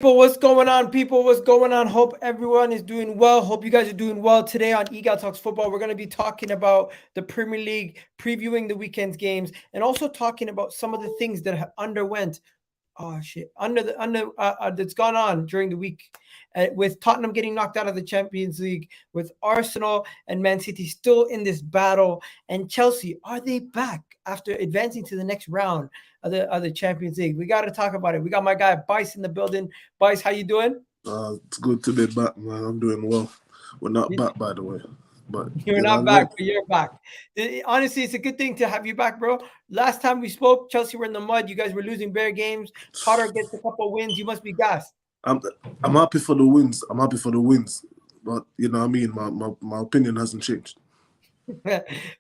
People, what's going on? People, what's going on? Hope everyone is doing well. Hope you guys are doing well today on Eagle Talks Football. We're going to be talking about the Premier League, previewing the weekend's games, and also talking about some of the things that underwent. Oh shit! That's gone on during the week, with Tottenham getting knocked out of the Champions League, with Arsenal and Man City still in this battle, and Chelsea, are they back after advancing to the next round of the Champions League? We got to talk about it. We got my guy Bice in the building. Bice, how you doing? It's good to be back, man. I'm doing well. We're not You- back, by the way, but You're not I'm back, ready. but you're back. Honestly, it's a good thing to have you back, bro. Last time we spoke, Chelsea were in the mud. You guys were losing bare games. Potter gets a couple wins. You must be gassed. I'm I'm happy for the wins. I'm happy for the wins, but you know what I mean. My opinion hasn't changed.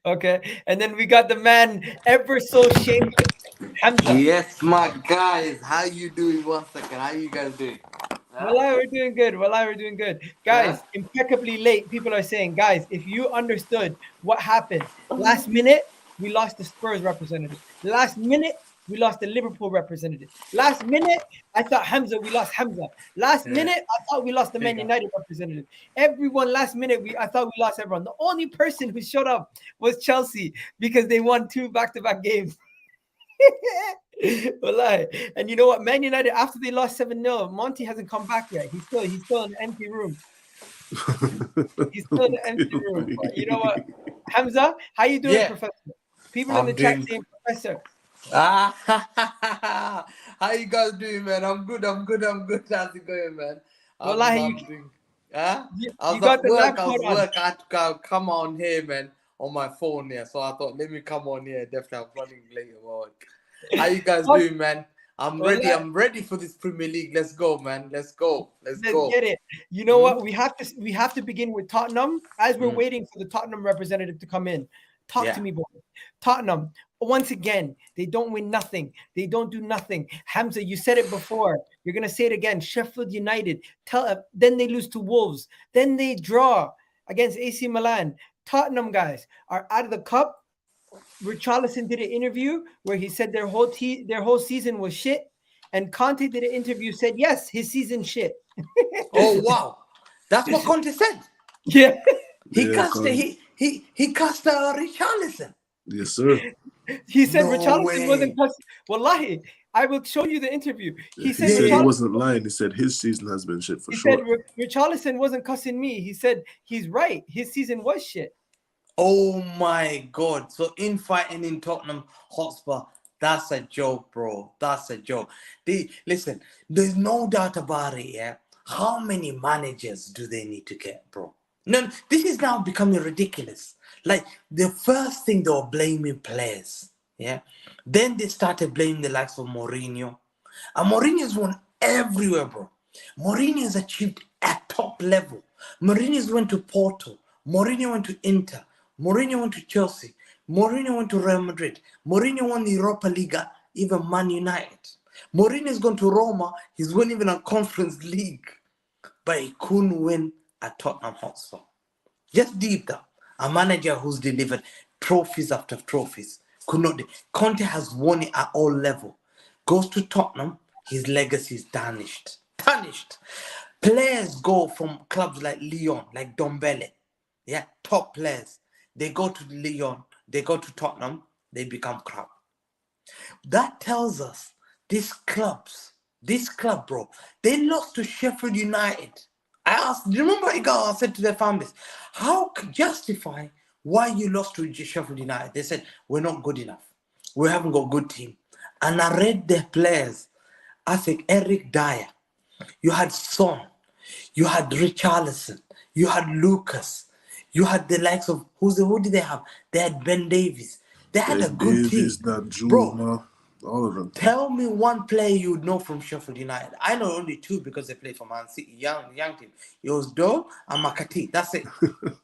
Okay. And then we got the man ever so shameless, Hamza. Yes, my guys. How you doing? One second. How you guys doing? Huh? Wallahi, we're doing good. Wallahi, we're doing good. Huh? Guys, impeccably late. People are saying, guys, if you understood what happened last minute, we lost the Spurs representative. Last minute, we lost the Liverpool representative. Last minute, I thought Hamza, we lost Hamza. Last Yeah. minute, I thought we lost the There you Man go. United representative. Everyone, last minute, I thought we lost everyone. The only person who showed up was Chelsea because they won two back-to-back games. Wallahi. And you know what? Man United, after they lost 7-0, Monty hasn't come back yet. He's still in an empty room. He's still in an empty room. But you know what? Hamza, how you doing, Yeah. Professor? People in the I'm chat doing. saying Professor. How you guys doing, man? I'm good. I'm good. I'm good. How's it going, man? Wallahi, I'm doing. Huh? I you was got at the work. lab I coat was on. work. I had to come on here, man, on my phone here. So I thought, let me come on here. Definitely, I'm running late at work. How you guys doing, man? I'm ready. Wallahi, I'm ready for this Premier League. Let's go, man. Let's go. Let's let's go. get it. You know Hmm? what? We have to begin with Tottenham as we're Mm. waiting for the Tottenham representative to come in. Talk to Yeah. me, boy. Tottenham. Once again, they don't win nothing. They don't do nothing. Hamza, you said it before. You're gonna say it again. Sheffield United. Then they lose to Wolves. Then they draw against AC Milan. Tottenham guys are out of the cup. Richarlison did an interview where he said their whole season was shit, and Conte did an interview said yes, his season shit. Oh wow, that's what Conte said. Yeah, He Yeah, cast he cast Richarlison. yes, sir. he said No Richarlison wasn't way. cussing. Wallahi, I will show you the interview. Yeah, He he said said he Yeah. Richarlison. wasn't lying. He said his season has been shit for He said sure. Richarlison wasn't cussing me. He said he's right. His season was shit. Oh my God. So infighting in Tottenham Hotspur, that's a joke, bro. That's a joke. Listen, there's no doubt about it, yeah. How many managers do they need to get, bro? No, this is now becoming ridiculous. Like the first thing they were blaming players, yeah. Then they started blaming the likes of Mourinho. And Mourinho's won everywhere, bro. Mourinho has achieved at top level. Mourinho's went to Porto. Mourinho went to Inter. Mourinho went to Chelsea. Mourinho went to Real Madrid. Mourinho won the Europa League, even Man United. Mourinho's gone to Roma. He's won even a Conference League. But he couldn't win at Tottenham Hotspur. Just deep down, a manager who's delivered trophies after trophies could not. Conte has won it at all level. Goes to Tottenham, his legacy is tarnished. Tarnished. Players go from clubs like Lyon, like Dombele, yeah, top players. They go to Lyon, they go to Tottenham, they become crap. That tells us this club, bro, they lost to Sheffield United. I asked, do you remember I said to their families, how justify why you lost to Sheffield United? They said, we're not good enough. We haven't got a good team. And I read their players. I think Eric Dyer, you had Son, you had Richarlison, you had Lucas, you had the likes of, who did they have? They had Ben Davies. They had a Ben good team. Davies, that Bro, Juma, all of them. tell me one player you would know from Sheffield United. I know only two because they play for Man City, young team. It was Doe and Makati. That's it.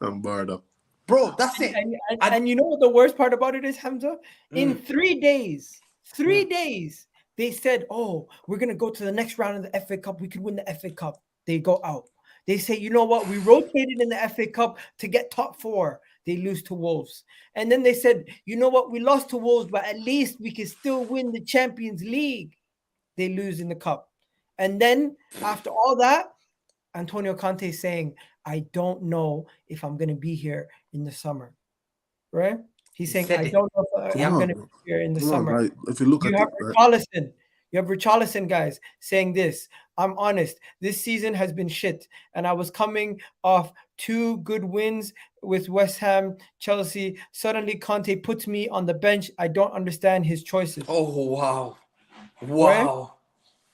I'm barred up. Bro, that's it. And you know what the worst part about it is, Hamza? In Mm, 3 days, three mm. days, they said, "Oh, we're gonna go to the next round of the FA Cup. We could win the FA Cup." They go out. They say, "You know what? We rotated in the FA Cup to get top four." They lose to Wolves, and then they said, "You know what? We lost to Wolves, but at least we can still win the Champions League." They lose in the cup. And then after all that, Antonio Conte is saying, I don't know if I'm going to be here in the summer, right? He's He saying, said I it. don't know if Come I'm on, going to bro. be here in the Come on, summer. like if you look You at have it, right? Richarlison. You have Richarlison, guys, saying this. I'm honest. This season has been shit. And I was coming off 2 good wins with West Ham, Chelsea. Suddenly, Conte puts me on the bench. I don't understand his choices. Oh, wow. Right? Wow.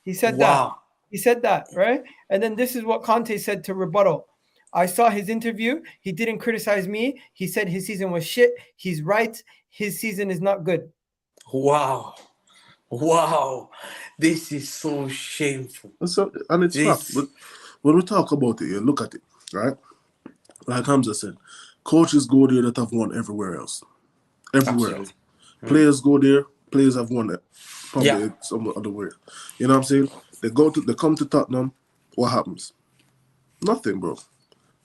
He said that. Wow. He said that, right? And then this is what Conte said to rebuttal. I saw his interview. He didn't criticize me. He said his season was shit. He's right. His season is not good. Wow. Wow. This is so shameful. And it's fact. This. But when we talk about it, you look at it, right? Like Hamza said, coaches go there that have won everywhere else. Everywhere else. Absolutely. Players go there, players have won it. Probably Yeah. some other way. You know what I'm saying? They come to Tottenham, what happens? Nothing, bro.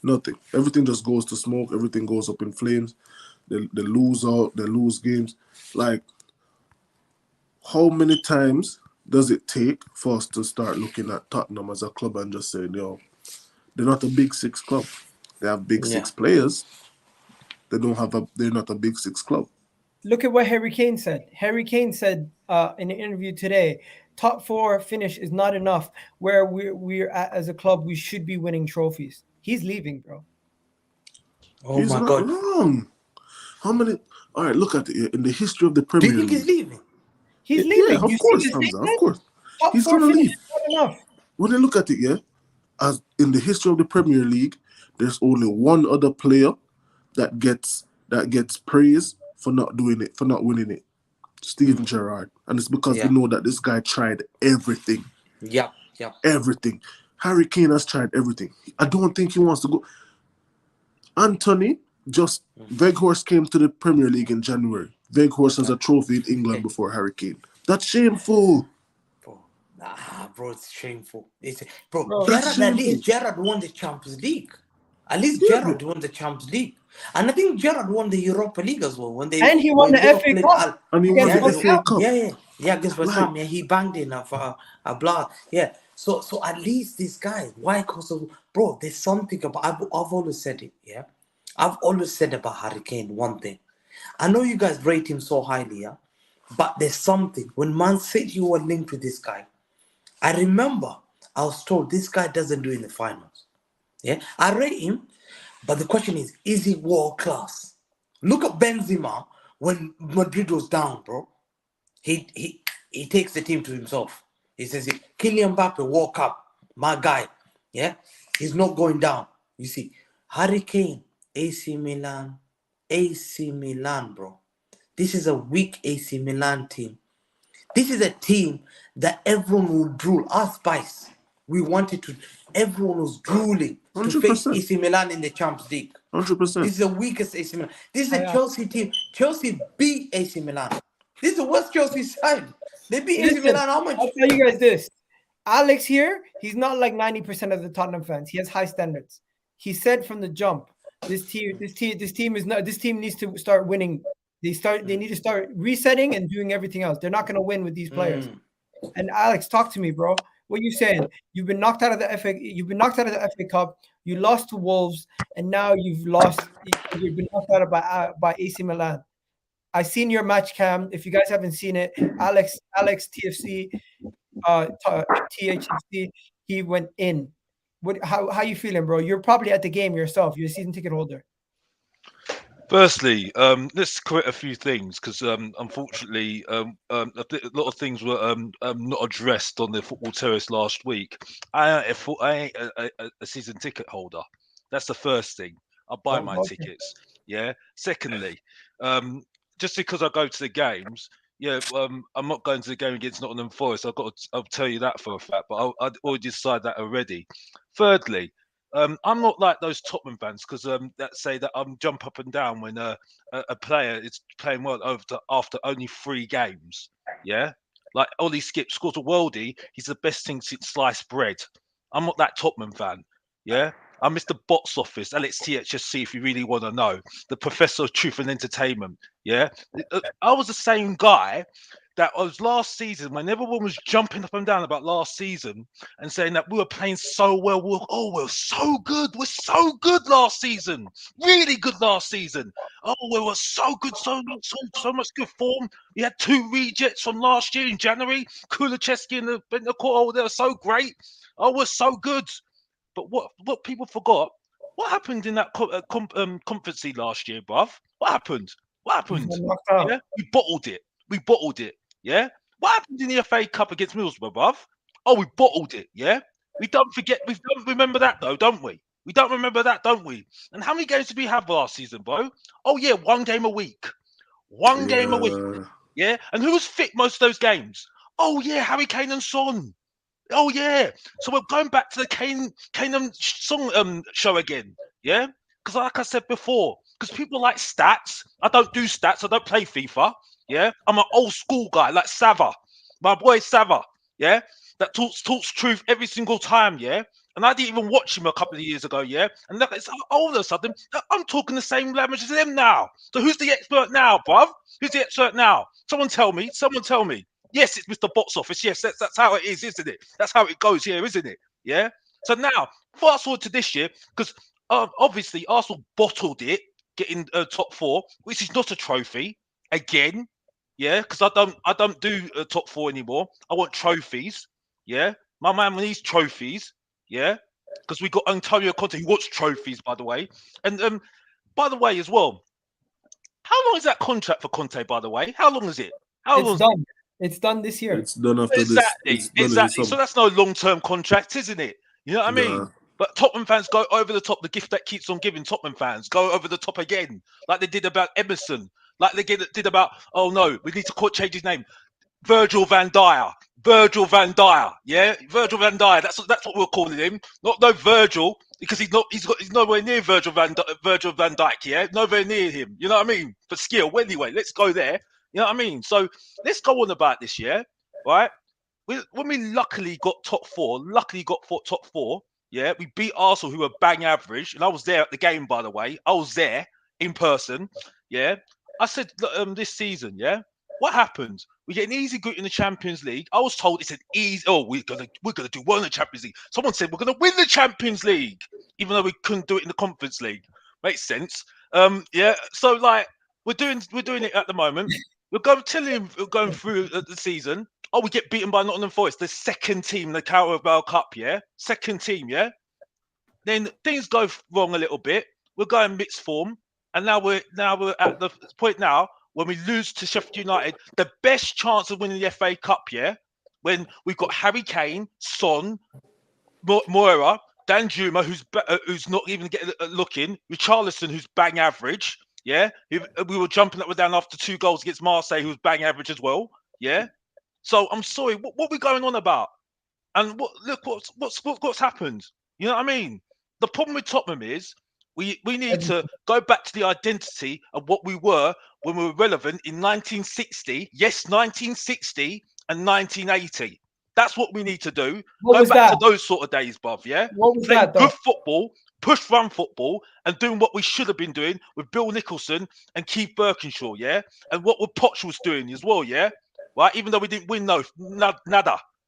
Nothing. Everything just goes to smoke, everything goes up in flames. They lose games. Like, how many times does it take for us to start looking at Tottenham as a club and just saying, yo, they're not a big six club. They have big Yeah. six players. They're not a big six club. Look at what Harry Kane said. Harry Kane said in an interview today, top 4 finish is not enough. Where we're at as a club, we should be winning trophies. He's leaving, bro. Oh He's my not God. wrong. How many? All right, look at it. In the history of the Do you Premier think he's League. leaving? He's Yeah, leaving. of You see course, the Hamza, of statement? course. Top He's 4 going to finish leave. is not enough. When they look at it, yeah, as in the history of the Premier League, there's only one other player that gets praise for not doing it, for not winning it. Steven Gerrard. And it's because we Yeah. know that this guy tried everything. Yeah. Yeah. Everything. Harry Kane has tried everything. I don't think he wants to go. Anthony, Weghorst came to the Premier League in January. Weghorst has a trophy in England before Harry Kane. That's shameful. Bro. Bro, it's shameful. Bro, Bro, That's Gerrard, at shameful. least Gerrard won the Champions League. At least Yeah, bro. Gerrard won the Champions League. And I think Gerrard won the Europa League as well. When and he won the Liverpool FA played Cup And he won against yeah, the West against, FA Ham. Cup. against West Like, Ham. Yeah, he banged in a blood. Yeah. So at least these guys, why? Because of, bro, there's something about I've always said it, yeah. I've always said about Harry Kane one thing. I know you guys rate him so highly, yeah. But there's something. When Man City were linked with this guy, I remember I was told this guy doesn't do in the finals. Yeah, I rate him, but the question is he world class? Look at Benzema when Madrid was down, bro. He takes the team to himself. He says, Kylian Mbappe, walk up, my guy. Yeah, he's not going down. You see, Harry Kane, AC Milan, bro. This is a weak AC Milan team. This is a team that everyone will drool. Our Spice, we wanted to. Everyone was drooling to face 100%. AC Milan in the Champions League. 100%. This is the weakest AC Milan. This is a Chelsea team. Chelsea beat AC Milan. This is the worst Chelsea side. They beat AC Listen, Milan how much? I'll tell you guys this. Alex here, he's not like 90% of the Tottenham fans. He has high standards. He said from the jump, this team needs to start winning. They need to start resetting and doing everything else. They're not going to win with these players. And Alex, talk to me, bro. What you saying? You've been knocked out of the FA Cup. You lost to Wolves, and now you've been knocked out by AC Milan. I seen your match cam. If you guys haven't seen it, Alex TFC, THFC, he went in. How you feeling, bro? You're probably at the game yourself. You're a season ticket holder. Firstly, let's correct a few things because unfortunately, a lot of things were not addressed on the football terrace last week. I ain't a season ticket holder. That's the first thing. I buy my tickets. Yeah. Secondly, just because I go to the games, yeah, I'm not going to the game against Nottingham Forest. I'll tell you that for a fact. But I'd already decided that already. Thirdly. I'm not like those Tottenham fans because that say that I'm jump up and down when a player is playing well after only 3 games. Yeah, like Ollie Skip scores a worldie. He's the best thing since sliced bread. I'm not that Tottenham fan. Yeah, I'm Mr. Box Office, Alex THSC. If you really want to know, the Professor of Truth and Entertainment. Yeah, I was the same guy that was last season when everyone was jumping up and down about last season and saying that we were playing so well. We're so good. We're so good last season. Really good last season. Oh, we were so good. So much good form. We had 2 rejects from last year in January. Kulicheski and the court. Oh, they were so great. Oh, we're so good. But what people forgot, what happened in that conference league last year, bruv? What happened? What happened? Knocked out. Yeah, we bottled it. We bottled it. Yeah. What happened in the FA Cup against Middlesbrough, bruv? Oh, we bottled it. Yeah. We don't remember that though, don't we? We don't remember that, don't we? And how many games did we have last season, bro? Oh yeah, 1 game a week. 1 game a week. Yeah. Yeah. And who was fit most of those games? Oh yeah, Harry Kane and Son. Oh yeah. So we're going back to the Kane and Son show again. Yeah. Because like I said before, because people like stats. I don't do stats. I don't play FIFA. Yeah. I'm an old school guy like Sava, my boy Sava. Yeah. That talks truth every single time. Yeah. And I didn't even watch him a couple of years ago. Yeah. And look, it's all of a sudden I'm talking the same language as them now. So who's the expert now, bruv? Who's the expert now? Someone tell me. Someone tell me. Yes, it's Mr. Box Office. Yes, that's how it is, isn't it? That's how it goes here, isn't it? Yeah. So now, fast forward to this year, because obviously Arsenal bottled it, getting top 4, which is not a trophy again. Yeah, because I don't do top 4 anymore. I want trophies. Yeah, my man needs trophies. Yeah, because we got Antonio Conte who wants trophies, by the way. And by the way, as well, how long is that contract for Conte? By the way, how long is it? How long? It's done. It's done this year. It's done after this. It's done in the Exactly. So summer. that's no long-term contract, isn't it? You know what I mean? Nah. But Tottenham fans go over the top. The gift that keeps on giving. Tottenham fans go over the top again, like they did about Emerson, like they did about. Oh no, we need to change his name. Virgil van Dijk. Virgil van Dijk. Yeah, Virgil van Dijk. That's what we're calling him. Not no Virgil, because he's nowhere near Virgil van Dijk. Yeah, nowhere near him. You know what I mean? For skill. Well, anyway, let's go there. You know what I mean? So let's go on about this, yeah? Right? When we luckily got top 4, top 4, yeah, we beat Arsenal, who were bang average, and I was there at the game, by the way. I was there in person, yeah. I said this season, yeah, what happened? We get an easy group in the Champions League. I was told it's an easy. Oh, we're gonna do well in the Champions League. Someone said we're gonna win the Champions League, even though we couldn't do it in the Conference League. Makes sense. Yeah. So like we're doing it at the moment. We're going through the season. Oh, we get beaten by Nottingham Forest, the second team in the Carabao Cup, yeah? Second team, yeah? Then things go wrong a little bit. We're going mixed form. And now we're at the point now when we lose to Sheffield United, the best chance of winning the FA Cup, yeah? When we've got Harry Kane, Son, Moira, Danjuma, who's not even getting a look in, Richarlison, who's bang average, yeah? We were jumping up and down after 2 goals against Marseille, who was bang average as well, yeah? So I'm sorry, what are we going on about? And look what's happened. You know what I mean? The problem with Tottenham is we need to go back to the identity of what we were when we were relevant in 1960. Yes, 1960 and 1980. That's what we need to do. Go back to those sort of days, bruv. Yeah, what was playing that? Though? Good football, push run football, and doing what we should have been doing with Bill Nicholson and Keith Birkinshaw. Yeah, and what Poch was doing as well. Yeah. Right, even though we didn't win, nada.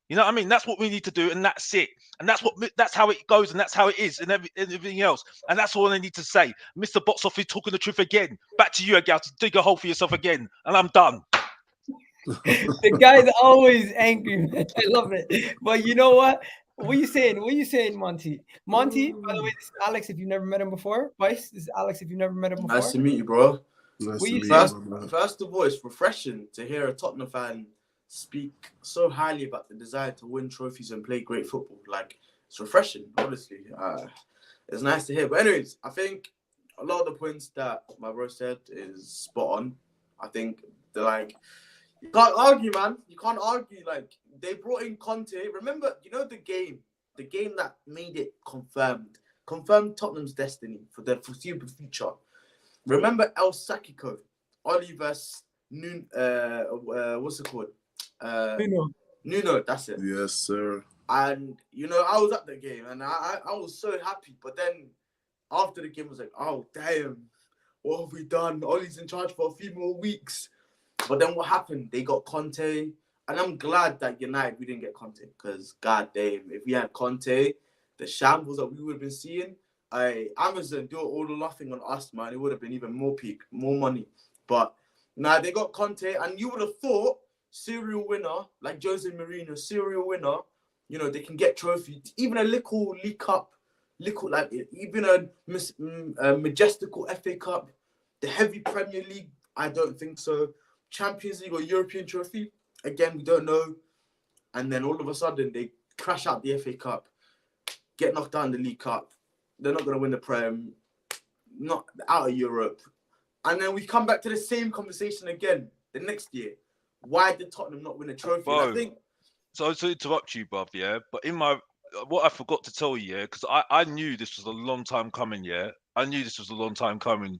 You know what I mean? That's what we need to do, and that's it. And that's how it goes, and that's how it is, and everything else. And that's all I need to say. Mr. Box Office talking the truth again. Back to you again to dig a hole for yourself again, and I'm done. The guy's always angry, man. I love it. But you know what? What are you saying? What are you saying, Monty? Monty, by the way, this is Alex, if you've never met him before. Vice, this is Alex, if you've never met him before. Nice to meet you, bro. Nice to meet you. First of all, it's refreshing to hear a Tottenham fan speak so highly about the desire to win trophies and play great football. Like, it's refreshing, honestly. It's nice to hear. But anyways, I think a lot of the points that my bro said is spot on. I think they're like, you can't argue, man. You can't argue. Like, they brought in Conte. Remember, you know the game that made it confirmed Tottenham's destiny for the foreseeable future. Remember El Sacico, Oliver's what's it called? Nuno, that's it. Yes, sir. And you know, I was at the game and I was so happy. But then after the game, I was like, oh damn, what have we done? Ollie's in charge for a few more weeks. But then what happened? They got Conte. And I'm glad that United, we didn't get Conte. Because, goddamn, if we had Conte, the shambles that we would have been seeing, Amazon do all the laughing on us, man. It would have been even more peak, more money. But now they got Conte. And you would have thought, serial winner, like Jose Mourinho, serial winner, you know, they can get trophies. Even a little League Cup, like even a majestical FA Cup, the heavy Premier League, I don't think so. Champions League or European trophy, again, we don't know. And then all of a sudden, they crash out the FA Cup, get knocked out in the League Cup. They're not going to win the Prem, not out of Europe. And then we come back to the same conversation again the next year. Why did Tottenham not win a trophy? I think. So to interrupt you, bruv, yeah, but what I forgot to tell you, yeah, because I knew this was a long time coming, yeah. I knew this was a long time coming.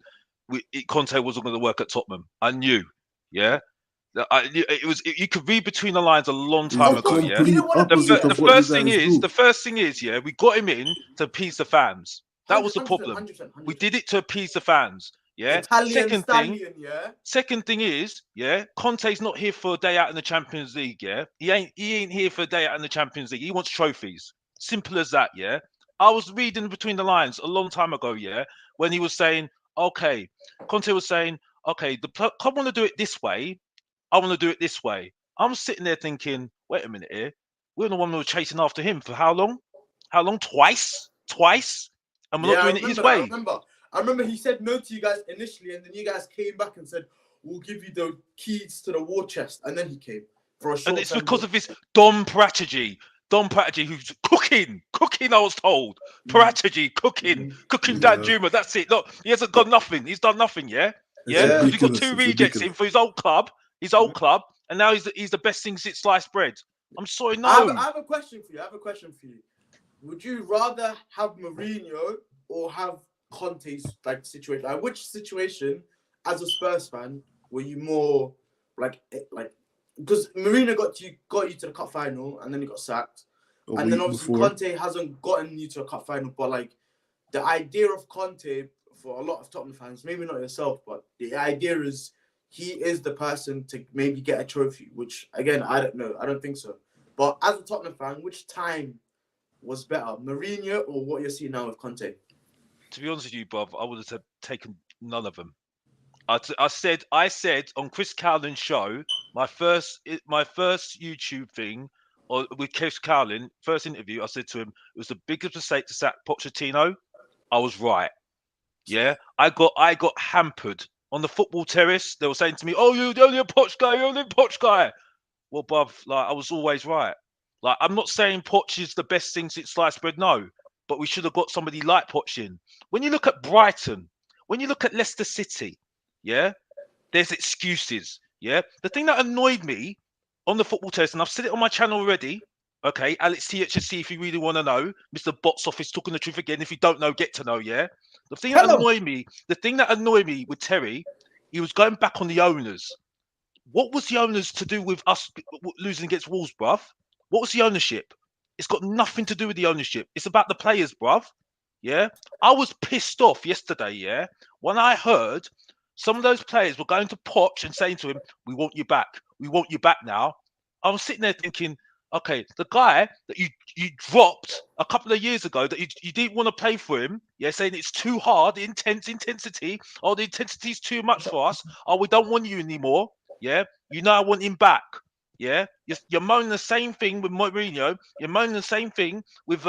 Conte wasn't going to work at Tottenham. I knew, yeah. You could read between the lines a long time ago, yeah. The first thing is, yeah, we got him in to appease the fans. That was the problem. 100%. We did it to appease the fans. Yeah. Second thing is, yeah, Conte's not here for a day out in the Champions League. Yeah, he ain't here for a day out in the Champions League. He wants trophies. Simple as that. Yeah. I was reading between the lines a long time ago. Yeah, when he was saying, okay, Conte was saying, okay, the club want to do it this way. I want to do it this way. I'm sitting there thinking, wait a minute here. We're the one who were chasing after him for how long? How long? Twice, and we're not doing it his way. I remember he said no to you guys initially, and then you guys came back and said, we'll give you the keys to the war chest. And then he came for a short And it's because of his Dom Parategy, who's cooking, I was told. Parategy, cooking Dan Juma. That's it. Look, he hasn't got nothing. He's done nothing, yeah? Yeah, because he got 2 rejects in for his old club, and now he's the best thing since sliced bread. I'm sorry, no. I have a question for you. Would you rather have Mourinho or have Conte's situation? Like, which situation, as a Spurs fan, were you more like because Mourinho got you to the cup final and then he got sacked, and then obviously Conte hasn't gotten you to a cup final, but like the idea of Conte for a lot of Tottenham fans, maybe not yourself, but the idea is he is the person to maybe get a trophy, which again I don't know, I don't think so. But as a Tottenham fan, which time was better, Mourinho or what you're seeing now with Conte? To be honest with you, bruv, I would have taken none of them. I said on Chris Cowlin's show, my first YouTube thing, or with Chris Cowlin, first interview, I said to him, it was the biggest mistake to sack Pochettino. I was right. Yeah, I got hampered on the football terrace. They were saying to me, "Oh, you're only a Poch guy. You're only a Poch guy." Well, bruv, like I was always right. Like I'm not saying Poch is the best thing since sliced bread, no. But we should have got somebody like Poch in. When you look at Brighton, when you look at Leicester City, yeah, there's excuses. Yeah, the thing that annoyed me on the football test, and I've said it on my channel already. Okay, Alex THSC, if you really want to know, Mr. Box Office talking the truth again. If you don't know, get to know. Yeah, the thing that annoyed me with Terry, he was going back on the owners. What was the owners to do with us losing against Wolves, bruv? What was the ownership? It's got nothing to do with the ownership. It's about the players, bruv. Yeah, I was pissed off yesterday. Yeah, when I heard some of those players were going to Poch and saying to him, "We want you back. We want you back now." I was sitting there thinking, okay, the guy that you dropped a couple of years ago that you didn't want to play for him, yeah, saying it's too hard, the intensity, oh, the intensity's too much for us. Oh, we don't want you anymore. Yeah, I want him back. Yeah, you're moaning the same thing with Mourinho. You're moaning the same thing with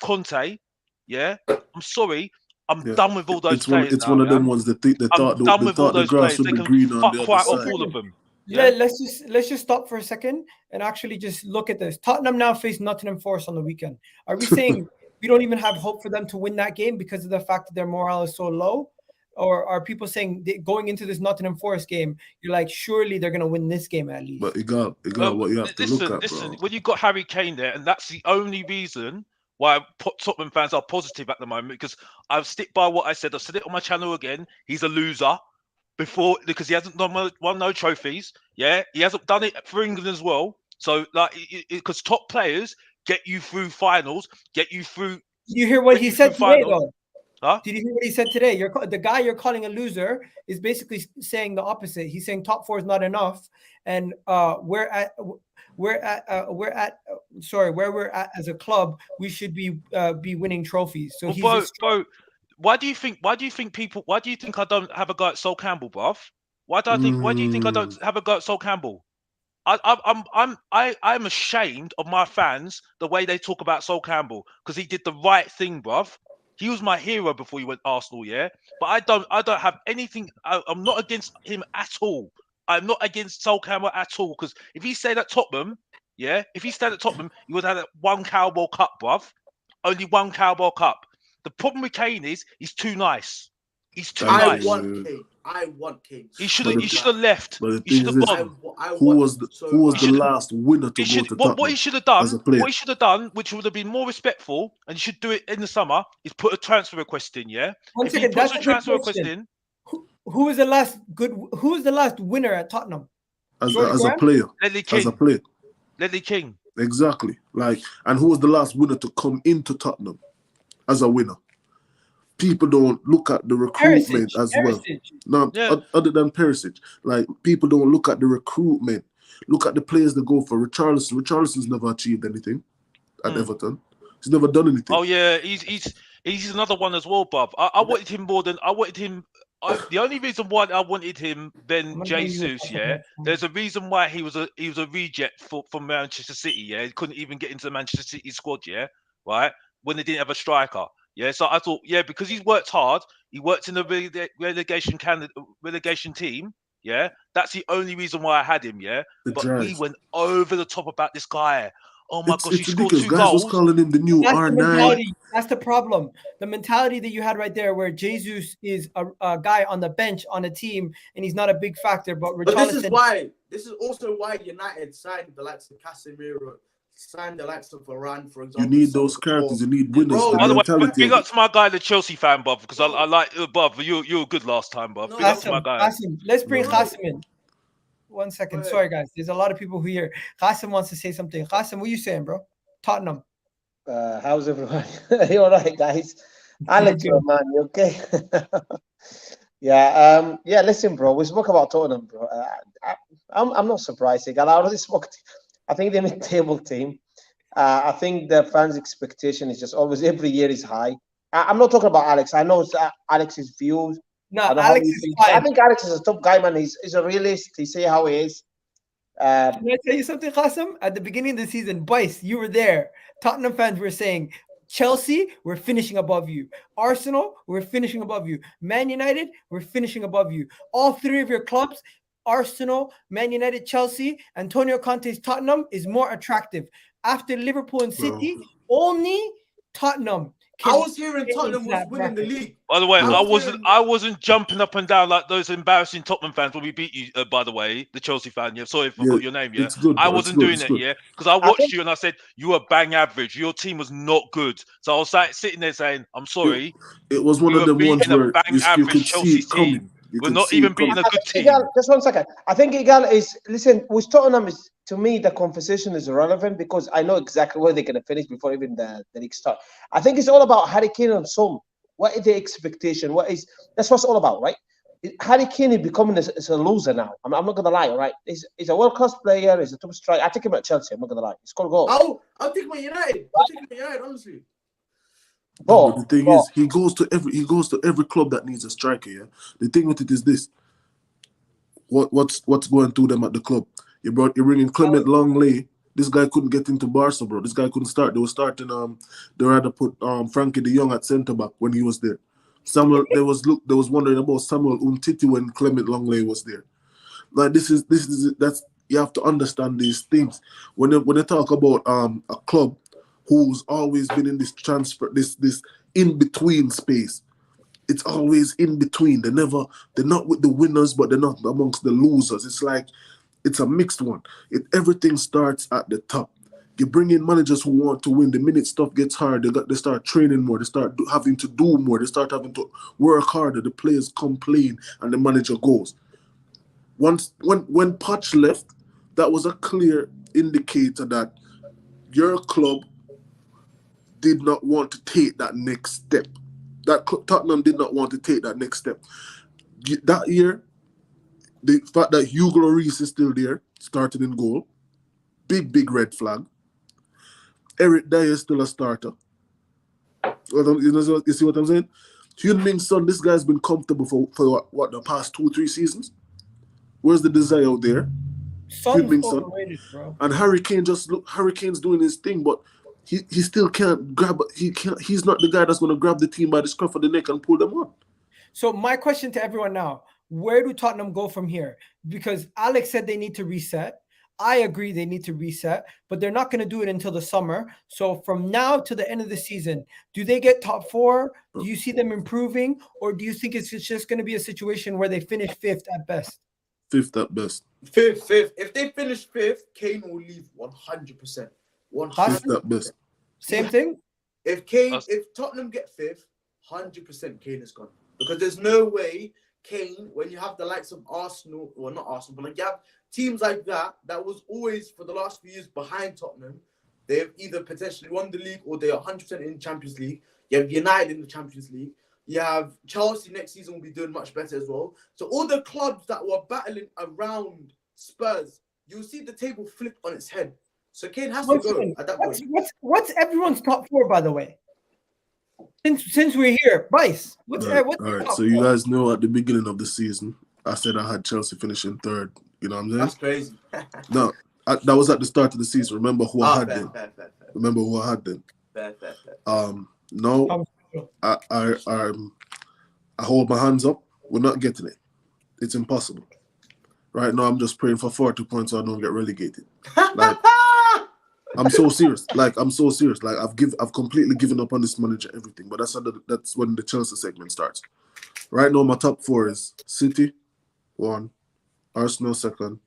Conte. Yeah, I'm sorry. I'm done with all those players. It's one of them ones that thought the grass would be green on the other side. All of them. Yeah. Let's just stop for a second and actually just look at this. Tottenham now face Nottingham Forest on the weekend. Are we saying we don't even have hope for them to win that game because of the fact that their morale is so low? Or are people saying going into this Nottingham Forest game, you're like, surely they're going to win this game at least? But you got what you have to look at, listen, bro. when you got Harry Kane there, and that's the only reason why Tottenham fans are positive at the moment, because I've stick by what I said. I've said it on my channel again. He's a loser before because he hasn't won no trophies. Yeah, he hasn't done it for England as well. So like, because top players get you through finals, get you through. You hear what he said today, though. Huh? Did you hear what he said today? The guy you're calling a loser is basically saying the opposite. He's saying top 4 is not enough, and where we're at as a club, we should be winning trophies. So Well, bro, why do you think I don't have a go at Sol Campbell, bruv? Why do you think I don't have a go at Sol Campbell? I'm ashamed of my fans the way they talk about Sol Campbell, because he did the right thing, bruv. He was my hero before he went Arsenal, yeah. But I don't have anything. I'm not against him at all. I'm not against Sol Campbell at all, because if he stayed at Tottenham, yeah, he would have had one Carabao Cup, bruv. Only one Carabao Cup. The problem with Kane is he's too nice. He's too nice. I want Kane. He should have left. But the He should thing have is, gone. who was the last winner to go to Tottenham? What he should have done, as a player? what he should have done, which would have been more respectful, and you should do it in the summer, is put a transfer request in. Yeah. One second, If he puts a transfer request in, who was the last winner at Tottenham? As a player, Ledley King. as a player, Ledley King. exactly. Like, and who was the last winner to come into Tottenham as a winner? People don't look at the recruitment as well. No, other than Perisic, like, people don't look at the recruitment. Look at the players that go for Richardson. Richardson's never achieved anything at Everton. He's never done anything. Oh yeah, he's another one as well, bruv. I wanted him more than I wanted him. The only reason why I wanted him than Jesus, yeah, there's a reason why he was a reject from Manchester City. Yeah, he couldn't even get into the Manchester City squad. Yeah, right, when they didn't have a striker. Yeah, so I thought, yeah, because he's worked hard, he worked in the relegation team. Yeah, that's the only reason why I had him. Yeah, but we went over the top about this guy. Oh my gosh, he scored 2 goals. Was calling him the new R9. That's the problem. The mentality that you had right there, where Jesus is a guy on the bench on a team, and he's not a big factor. But this is also why United signed the likes of Casemiro, signed the likes of Varane, for example. You need those characters. You need winners. By the way, big up to my guy, the Chelsea fan, bruv, because I like, bruv, you were good last time, bruv. Big up to my guy. Let's bring Qasim in. 1 second. Sorry, guys. There's a lot of people who here. Qasim wants to say something. Qasim, what are you saying, bro? Tottenham. How's everyone? You all right, guys? Alex, man, you okay? Yeah. Listen, bro. We spoke about Tottenham, bro. I'm not surprised. I already spoke. I think they're a mid-table team. I think the fans' expectation is just always every year is high. I'm not talking about Alex. I know it's Alex's views. No, Alex is fine. I think Alex is a top guy, man. He's a realist. He say how he is. Can I tell you something, Qasim? At the beginning of the season, Bice, you were there. Tottenham fans were saying, Chelsea, we're finishing above you. Arsenal, we're finishing above you. Man United, we're finishing above you. All 3 of your clubs, Arsenal, Man United, Chelsea, Antonio Conte's Tottenham is more attractive. After Liverpool and City, only Tottenham. I was hearing Tottenham was winning the league. By the way, I wasn't jumping up and down like those embarrassing Tottenham fans when we beat you. By the way, the Chelsea fan. Yeah, sorry if I forgot your name. Yeah, good, I wasn't doing it. Yeah, because I watched you and I said you were bang average. Your team was not good. So I was like sitting there saying, "I'm sorry." It was one of them ones where you could see it coming. We're not even beating a good team. Igal, just 1 second. I think Igal is, listen, with Tottenham, to me, the conversation is irrelevant because I know exactly where they're going to finish before even the league start. I think it's all about Harry Kane and Son. What is the expectation? That's what it's all about, right? Harry Kane is becoming a loser now. I'm not going to lie, right? He's a world-class player. He's a top striker. I take him at Chelsea. I'm not going to lie. He's scored goals. I'll take my United. Honestly. But the thing is, he goes to every club that needs a striker. Yeah. The thing with it is this: what's going through them at the club? You're bringing Clement Longley. This guy couldn't get into Barca, bro. This guy couldn't start. They were starting. They rather put Frankie De Jong at centre back when he was there. They was wondering about Samuel Umtiti when Clement Longley was there. Like that's you have to understand these things when they talk about a club who's always been in this transfer, this in between space. It's always in between. They're not with the winners, but they're not amongst the losers. It's like it's a mixed one. Everything starts at the top. You bring in managers who want to win. The minute stuff gets hard, they start training more. They start having to do more. They start having to work harder. The players complain, and the manager goes. When Poch left, that was a clear indicator that your club did not want to take that next step. that Tottenham did not want to take that next step. That year, the fact that Hugo Lloris is still there, starting in goal, big red flag. Eric Dyer is still a starter. You see what I'm saying? Heung-min Son, this guy's been comfortable for what, the past 2-3 seasons? Where's the desire out there? Son's overrated, bro. And Harry Kane's doing his thing, but he still can't grab. He's not the guy that's going to grab the team by the scruff of the neck and pull them on. So my question to everyone now: where do Tottenham go from here? Because Alex said they need to reset. I agree they need to reset, but they're not going to do it until the summer. So from now to the end of the season, do they get top 4? Do you see them improving, or do you think it's just going to be a situation where they finish 5th at best? 5th at best. 5th. If they finish 5th, Kane will leave 100%. 5th at best. Same thing. If Tottenham get 5th, 100% Kane is gone, because there's no way Kane, when you have the likes of Arsenal, well, not Arsenal, but like you have teams like that was always for the last few years behind Tottenham. They've either potentially won the league or they are 100% in Champions League. You have United in the Champions League. You have Chelsea next season will be doing much better as well. So all the clubs that were battling around Spurs, you'll see the table flip on its head. So Kane has to go at that point. What's everyone's top 4, by the way? Since we're here, Bryce, what's all right. So you guys know at the beginning of the season, I said I had Chelsea finishing 3rd. You know what I'm saying? That's crazy. No, that was at the start of the season. Remember who I had then? Fair. Remember who I had then? Fair. No, I hold my hands up. We're not getting it. It's impossible. Right now, I'm just praying for 40 points so I don't get relegated. Like, I'm so serious. Like, I've completely given up on this manager, everything. But that's when the Chelsea segment starts. Right now, my top 4 is City, 1, Arsenal 2nd,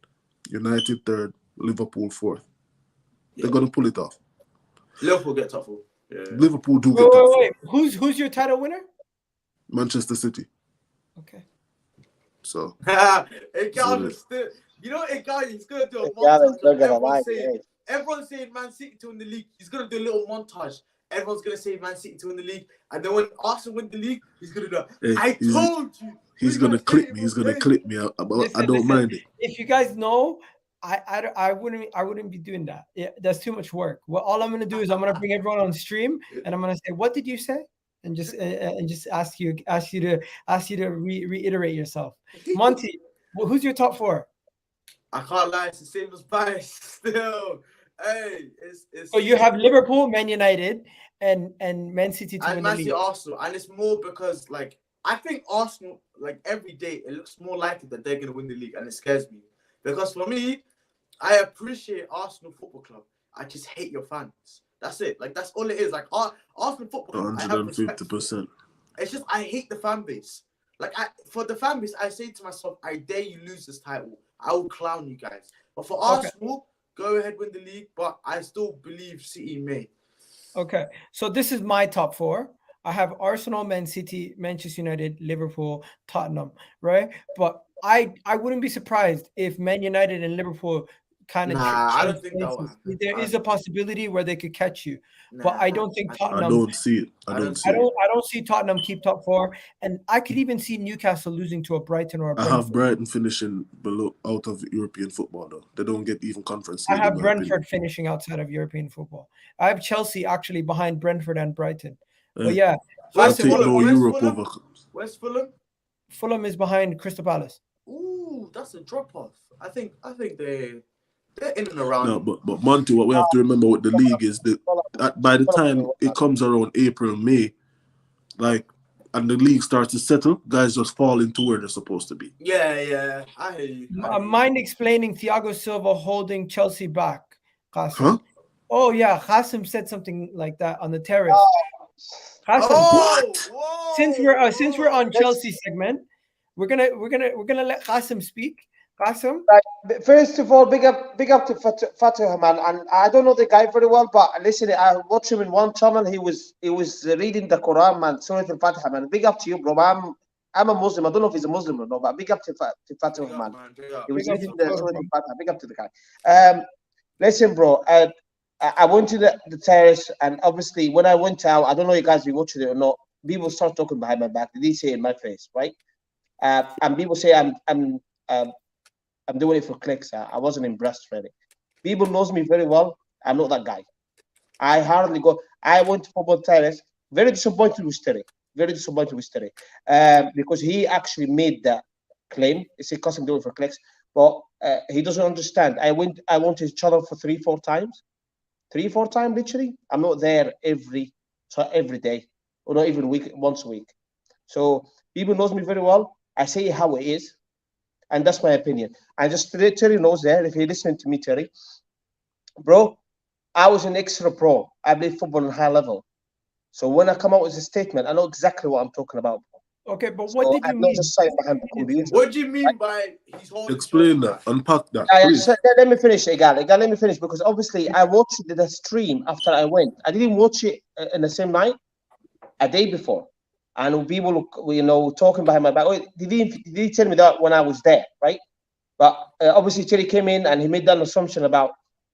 United 3rd, Liverpool 4th. They're gonna pull it off. Liverpool get top 4. Yeah. Liverpool do get top 4. Wait. Who's your title winner? Manchester City. Okay. So. He's gonna do a montage. Everyone's saying Man City to win the league. He's gonna do a little montage. Everyone's gonna say Man City to win the league, and then when Arsenal win the league, he's gonna do. Hey, I told you. He's gonna clip me. He's gonna clip me. I don't mind it. If you guys know, I wouldn't be doing that. Yeah, that's too much work. Well, all I'm gonna do is I'm gonna bring everyone on stream, and I'm gonna say, "What did you say?" and just ask you to reiterate yourself. Monty, who's your top 4? I can't lie, it's the same as Bias still. Hey, it's so you have Liverpool, Man United, and Man City to win the league. Arsenal, and it's more because like I think Arsenal, like every day, it looks more likely that they're gonna win the league, and it scares me because for me, I appreciate Arsenal Football Club. I just hate your fans. That's it. Like that's all it is. Like Arsenal Football Club. 150%. It's just I hate the fan base. Like for the fan base, I say to myself, I dare you lose this title. I will clown you guys. But for Arsenal, go ahead, win the league. But I still believe City may. Okay. So this is my top 4. I have Arsenal, Man City, Manchester United, Liverpool, Tottenham, right? But I wouldn't be surprised if Man United and Liverpool kind of I don't think that will happen. There is a possibility where they could catch you, but I don't think Tottenham. I don't see it. I don't see Tottenham keep top 4, and I could even see Newcastle losing to a Brighton or a Brentford. I have Brighton finishing below out of European football though. They don't get even conference. I have Brentford finishing outside of European football. I have Chelsea actually behind Brentford and Brighton. But yeah, I'll take no Europe over. Where's Fulham? Fulham is behind Crystal Palace. Ooh, that's a drop off. I think they're in and around. No, but Monty, what we have to remember with the league is that by the time it comes around April, May, like, and the league starts to settle, guys just fall into where they're supposed to be. Yeah, I hear you. Mind explaining Thiago Silva holding Chelsea back, Qasim? Huh? Oh yeah, Qasim said something like that on the terrace. Qasim, since we're on Chelsea segment, we're gonna let Qasim speak. Qasim? First of all, big up to Fatah, man. And I don't know the guy very well, but listen, I watched him in one channel. He was reading the Quran, man. Surah Al-Fatiha, man. Big up to you, bro. I'm a Muslim. I don't know if he's a Muslim or not, but big up to Fatah, man. He was reading the Surah Al-Fatiha. Big up to the guy. Listen, bro. I went to the terrace, and obviously when I went out, I don't know if you guys been watching it or not. people start talking behind my back. They didn't say it in my face, right? And people say I'm doing it for clicks. I wasn't impressed, really. People knows me very well. I'm not that guy. I hardly go. I went to football terrace. Very disappointed with Terry. Very disappointed with Terry. Because he actually made that claim. It's a custom doing it for clicks, but he doesn't understand. I went to his channel for 3-4 times. 3-4 times, literally. I'm not there every day, or not even once a week. So people knows me very well. I say how it is, and that's my opinion. And just Terry knows there. If you listen to me, Terry, bro, I was an extra pro. I played football on high level. So when I come out with a statement, I know exactly what I'm talking about. Okay, but what did you I'm mean? not just saying behind the computer. What do you mean by he's holding? Explain that. Unpack that. Please. Let me finish, Egal, let me finish, because obviously I watched the stream after I went. I didn't watch it in the same night, a day before. And people, talking behind my back. Oh, did he tell me that when I was there, right? But obviously Terry came in and he made that assumption about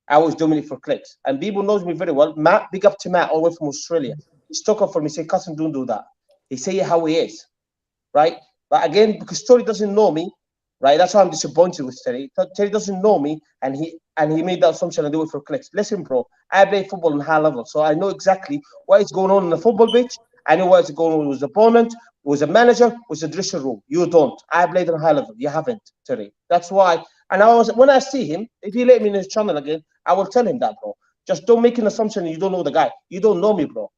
I was doing it for clicks. And people knows me very well. Matt, big up to Matt, all the way from Australia. He stuck up for me, say, cousin, don't do that. He say how he is, right? But again, because Terry doesn't know me, right? That's why I'm disappointed with Terry. Terry doesn't know me, and he made that assumption and do it for clicks. Listen, bro, I play football on high level, so I know exactly what is going on in the football pitch. I know what is going on with the opponent, with the manager, with the dressing room. You don't. I played on high level. You haven't, Terry. That's why. And when I see him, if he let me in his channel again, I will tell him that, bro. Just don't make an assumption you don't know the guy. You don't know me, bro.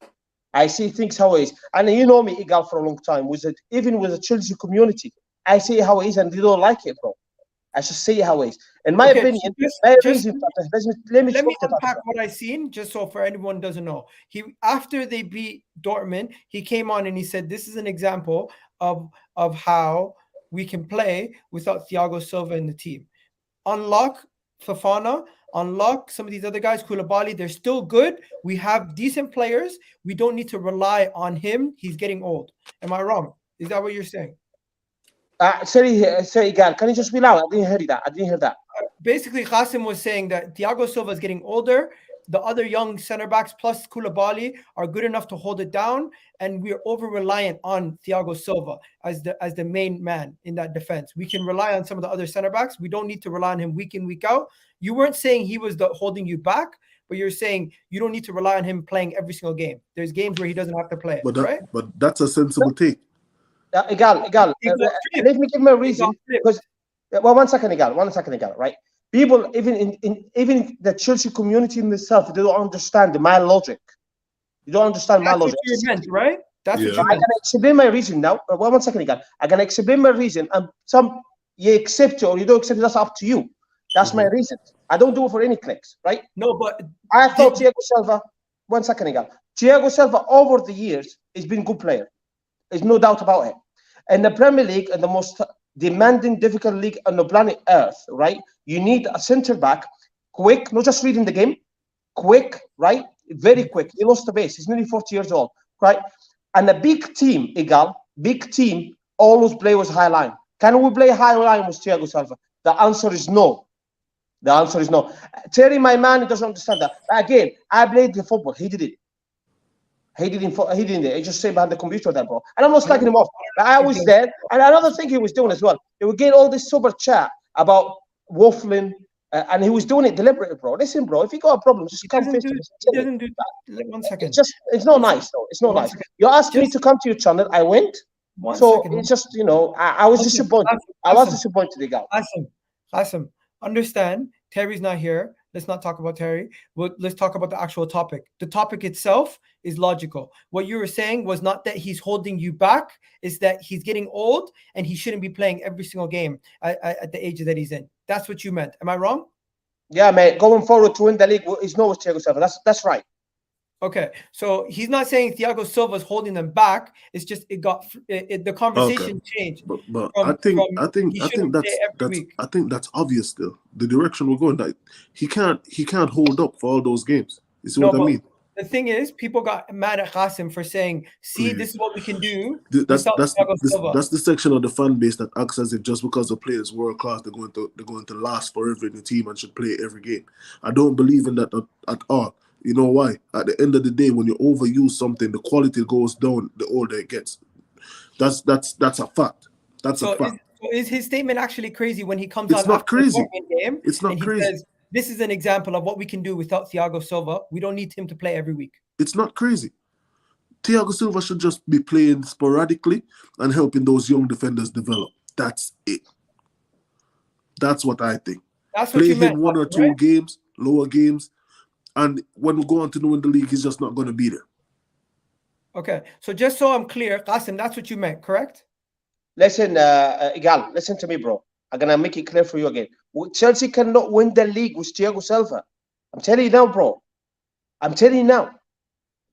I see things how it is. And you know me, Igal, for a long time. Even with the Chelsea community, I say how it is, and they don't like it, bro. I just say how it is. In my opinion, let me unpack what I seen, just so for anyone doesn't know. After they beat Dortmund, he came on and he said, "This is an example of how we can play without Thiago Silva in the team. Unlock Fofana, unlock some of these other guys, Koulibaly, they're still good. We have decent players. We don't need to rely on him. He's getting old." Am I wrong? Is that what you're saying? Sorry, Gal, can you just be loud? I didn't hear that. Basically, Qasim was saying that Thiago Silva is getting older. The other young center backs plus Koulibaly are good enough to hold it down, and we're over reliant on Thiago Silva as the main man in that defense. We can rely on some of the other center backs. We don't need to rely on him week in, week out. You weren't saying he was holding you back, but you're saying you don't need to rely on him playing every single game. There's games where he doesn't have to play, right? But that's a sensible take. Egal. Let me give me a reason. Because, one second, Egal, right? People, even in the Chelsea community in itself, they don't understand my logic. You don't understand my logic. That's what you meant, right? That's what you meant. I'm gonna explain my reason now. One second, Egal. I'm gonna explain my reason, and you accept it or you don't accept it. That's up to you. That's my reason. I don't do it for any clicks, right? No, but I thought Thiago Silva. One second, Egal. Thiago Silva over the years has been a good player. There's no doubt about it. In the Premier League, and the most demanding, difficult league on the planet Earth, right? You need a centre back, quick, not just reading the game, quick, right? Very quick. He lost the base. He's nearly 40 years old, right? And a big team, big team, always play with high line. Can we play high line with Thiago Silva? The answer is no. The answer is no. Terry, my man, he doesn't understand that. Again, I played the football. He did it. He didn't. He just sat behind the computer there, bro. And I'm not slacking him off. But I was there. And another thing he was doing as well, he would get all this super chat about waffling, and he was doing it deliberately, bro. Listen, bro, if you got a problem, just come face to face. He doesn't do that. 1 second. It's not nice, though. It's not nice. You asked me to come to your channel. I went. It's just, I was disappointed. I was disappointed, the guy. Qasim, understand, Terry's not here. Let's not talk about Terry. Let's talk about the actual topic. The topic itself is logical. What you were saying was not that he's holding you back, it's that he's getting old and he shouldn't be playing every single game at the age that he's in. That's what you meant. Am I wrong? Yeah, mate. Going forward to win the league is no with Thiago Silva. That's right. Okay, so he's not saying Thiago Silva is holding them back. It's just the conversation changed. But I think that's obvious still. The direction we're going, that he can't hold up for all those games. You see what I mean? The thing is, people got mad at Qasim for saying, "See, this is what we can do." That's the section of the fan base that acts as if just because the player is world class, they're going to last forever in the team and should play every game. I don't believe in that at all. You know why? At the end of the day, when you overuse something, the quality goes down the older it gets. That's a fact. That's a fact. Is his statement actually crazy when he comes It's on not after the crazy. Dortmund game It's not and he crazy. says, "This is an example of what we can do without Thiago Silva. We don't need him to play every week." It's not crazy. Thiago Silva should just be playing sporadically and helping those young defenders develop. That's it. That's what I think. That's what Play you meant, him one or two right? games, lower games, and when we go on to win the league, he's just not going to be there. Okay, so just so I'm clear, Qasim, that's what you meant, correct? Listen, Igal, listen to me, bro. I'm gonna make it clear for you again. Chelsea cannot win the league with Thiago Silva. I'm telling you now, bro. I'm telling you now.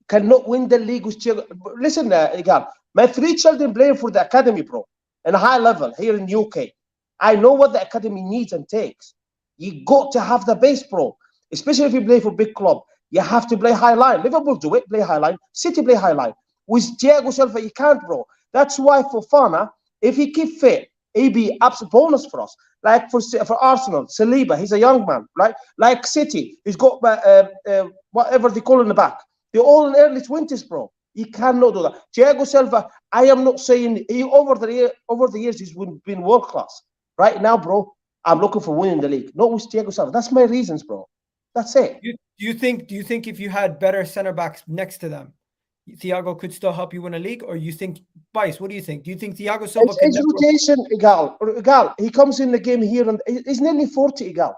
Cannot win the league with Thiago. Listen, Igal. My 3 children playing for the academy, bro, in a high level here in the UK. I know what the academy needs and takes. You got to have the base, bro. Especially if you play for big club. You have to play high line. Liverpool do it, play high line. City play high line. With Thiago Silva, you can't, bro. That's why Fofana, if he keep fit, he'd be absolute bonus for us. Like for Arsenal, Saliba, he's a young man, right? Like City, he's got whatever they call in the back. They're all in early 20s, bro. You cannot do that. Thiago Silva, I am not saying over the years he's been world class. Right now, bro, I'm looking for winning the league. Not with Thiago Silva. That's my reasons, bro. That's it. Do you think if you had better center backs next to them, Thiago could still help you win a league? Or you think, Bice, what do you think? Do you think Thiago Silva can His rotation, Igal, he comes in the game here and he's nearly 40, Igal.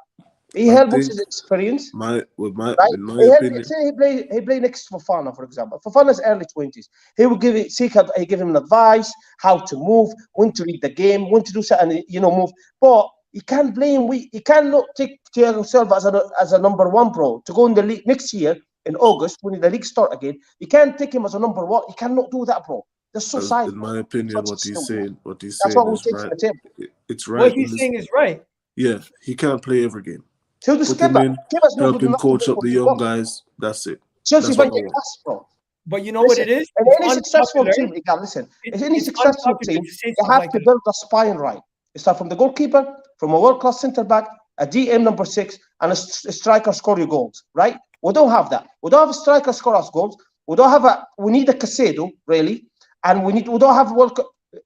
He helps with his experience. In my opinion, say he play next to Fofana, for example. Fofana's early 20s. He will give him advice, how to move, when to read the game, when to do something, move. But you can't play him weak. You cannot take Thiago Silva as a number 1 pro to go in the league next year in August when the league start again. You can't take him as a number 1. You cannot do that, bro. That's so sad. In my opinion, what he's saying That's what we is take right. to the table. It's right. What he's saying is right. Yeah, he can't play every game. So the Put him in, help him coach up the young guys. That's it. Chelsea's like a class, bro. But you know what it is? And any successful team, you can listen. Any successful team, you have to build a spine right. You start from the goalkeeper, from a world-class centre back, a DM number 6, and a striker score your goals, right? We don't have that. We don't have a striker score us goals. We don't have we need a Casado, really. And we don't have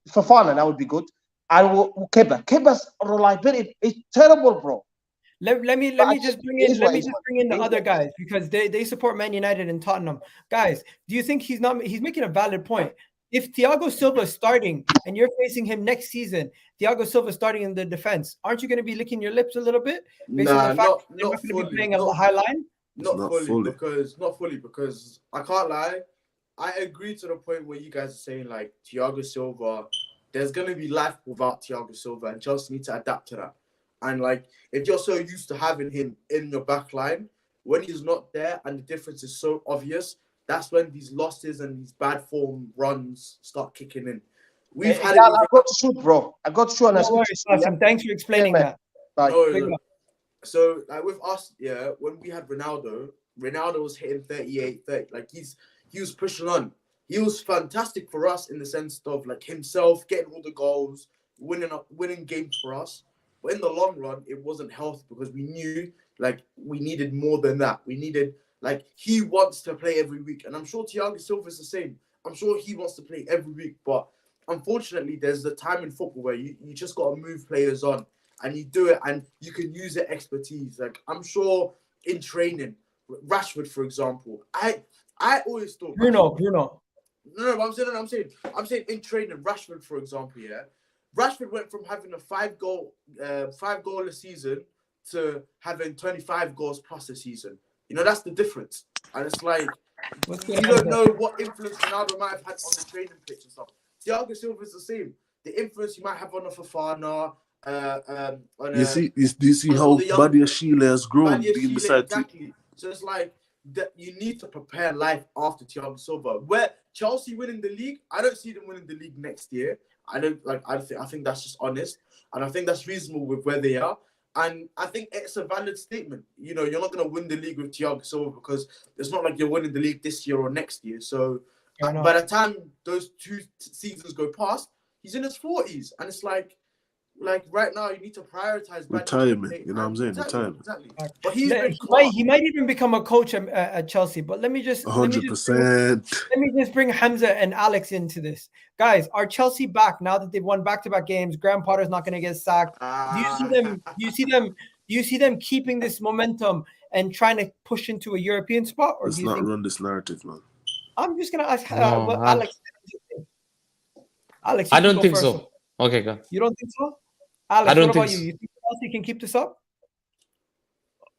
Fofana, that would be good. And Keba's reliability is terrible, bro. Let me just bring in the other guys because they support Man United and Tottenham. Guys, do you think he's making a valid point? If Thiago Silva is starting and you're facing him next season, Thiago Silva starting in the defense, aren't you going to be licking your lips a little bit based on the fact that you're not going to be playing a high line? Not fully because I can't lie. I agree to the point where you guys are saying like Thiago Silva, there's going to be life without Thiago Silva, and Chelsea need to adapt to that. And like, if you're so used to having him in your back line, when he's not there and the difference is so obvious, that's when these losses and these bad form runs start kicking in. I've got to shoot, bro. I've got to shoot. Awesome. Thanks for explaining that. No. So, like with us, when we had Ronaldo was hitting 38, 30. Like, he was pushing on. He was fantastic for us in the sense of like himself getting all the goals, winning games for us. But in the long run, it wasn't healthy because we knew like we needed more than that. We needed like he wants to play every week, and I'm sure Thiago Silva is the same. I'm sure he wants to play every week, but unfortunately, there's the time in football where you just got to move players on, and you do it, and you can use their expertise. Like I'm sure in training, Rashford, for example, I always thought Bruno. No, I'm saying in training, Rashford, for example, Rashford went from having a 5 goal a season to having 25 goals plus a season. You know, that's the difference. And it's like, you don't know what influence Ronaldo might have had on the training pitch and stuff. Thiago Silva is the same. The influence he might have on a Fofana. Do you see how Badia Sheila has grown? Exactly. So it's like, that you need to prepare life after Thiago Silva. Where Chelsea winning the league, I don't see them winning the league next year. I think that's just honest, and I think that's reasonable with where they are. And I think it's a valid statement. You know, you're not going to win the league with Thiago Silva because it's not like you're winning the league this year or next year. So by the time those 2 seasons go past, he's in his 40s, and it's like Like right now, you need to prioritize retirement. You know what I'm saying? Retirement. Exactly. Right. But he's been He might even become a coach at Chelsea. But let me just 100%. let me just bring Hamza and Alex into this. Guys, are Chelsea back now that they've won back-to-back games? Graham Potter's not going to get sacked. Do you see them? Do you see them keeping this momentum and trying to push into a European spot, or Let's do you not think? run this narrative, man. I'm just going to ask No, what Alex. Alex, you I can don't go think first. so. Okay, go. You don't think so? Alex, I don't what about think you? so. You think Chelsea can keep this up?